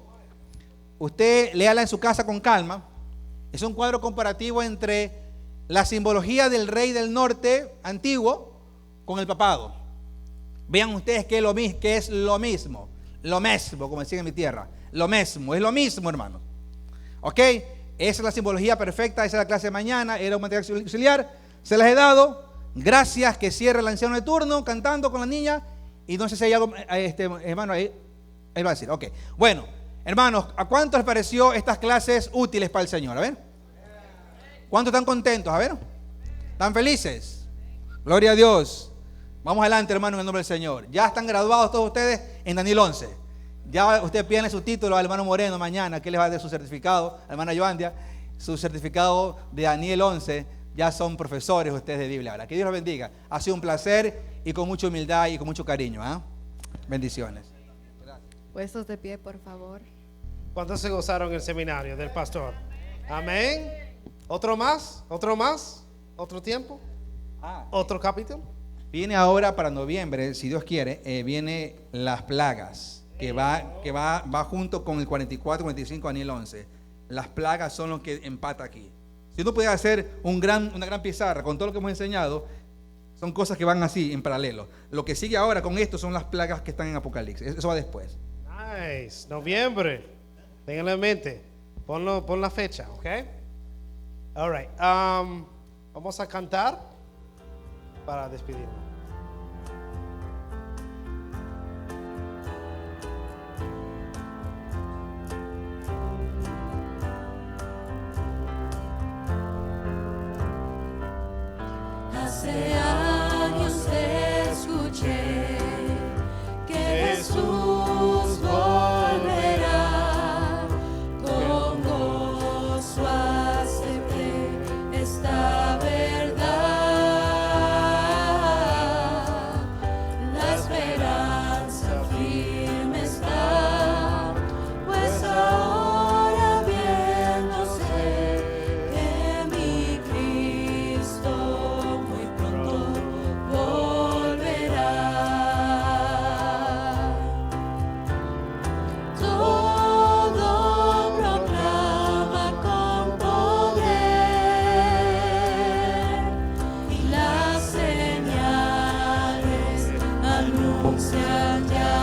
Usted léala en su casa con calma. Es un cuadro comparativo entre la simbología del rey del norte antiguo con el papado. Vean ustedes que es lo mismo, como decían en mi tierra. Es lo mismo, hermanos. Ok, esa es la simbología perfecta. Esa es la clase de mañana. Era un material auxiliar, se las he dado. Gracias, que cierre el anciano de turno cantando con la niña. Y no sé si hay algo, hermano, él va a decir. Ok, bueno. Hermanos, ¿a cuántos les pareció estas clases útiles para el Señor? A ver. ¿Cuántos están contentos? A ver. ¿Están felices? Gloria a Dios. Vamos adelante, hermano, en el nombre del Señor. Ya están graduados todos ustedes en Daniel 11. Ya usted pídanle su título al hermano Moreno mañana, que les va a dar su certificado, a la hermana Yoandia, su certificado de Daniel 11. Ya son profesores ustedes de Biblia. Ahora, que Dios los bendiga. Ha sido un placer y con mucha humildad y con mucho cariño. Bendiciones.
Puestos de pie, por favor.
¿Cuántos se gozaron en el seminario del pastor? Amén. ¿Otro más? ¿Otro tiempo? ¿Otro capítulo?
Viene ahora para noviembre, si Dios quiere, viene las plagas, que va junto con el 44, 45, Daniel 11. Las plagas son los que empata aquí. Si uno pudiera hacer una gran pizarra con todo lo que hemos enseñado, son cosas que van así en paralelo. Lo que sigue ahora con esto son las plagas que están en Apocalipsis. Eso va después.
Nice. Noviembre. Ténganlo en mente. Pon la fecha, ¿ok? All right. Vamos a cantar para despedirnos.
se halla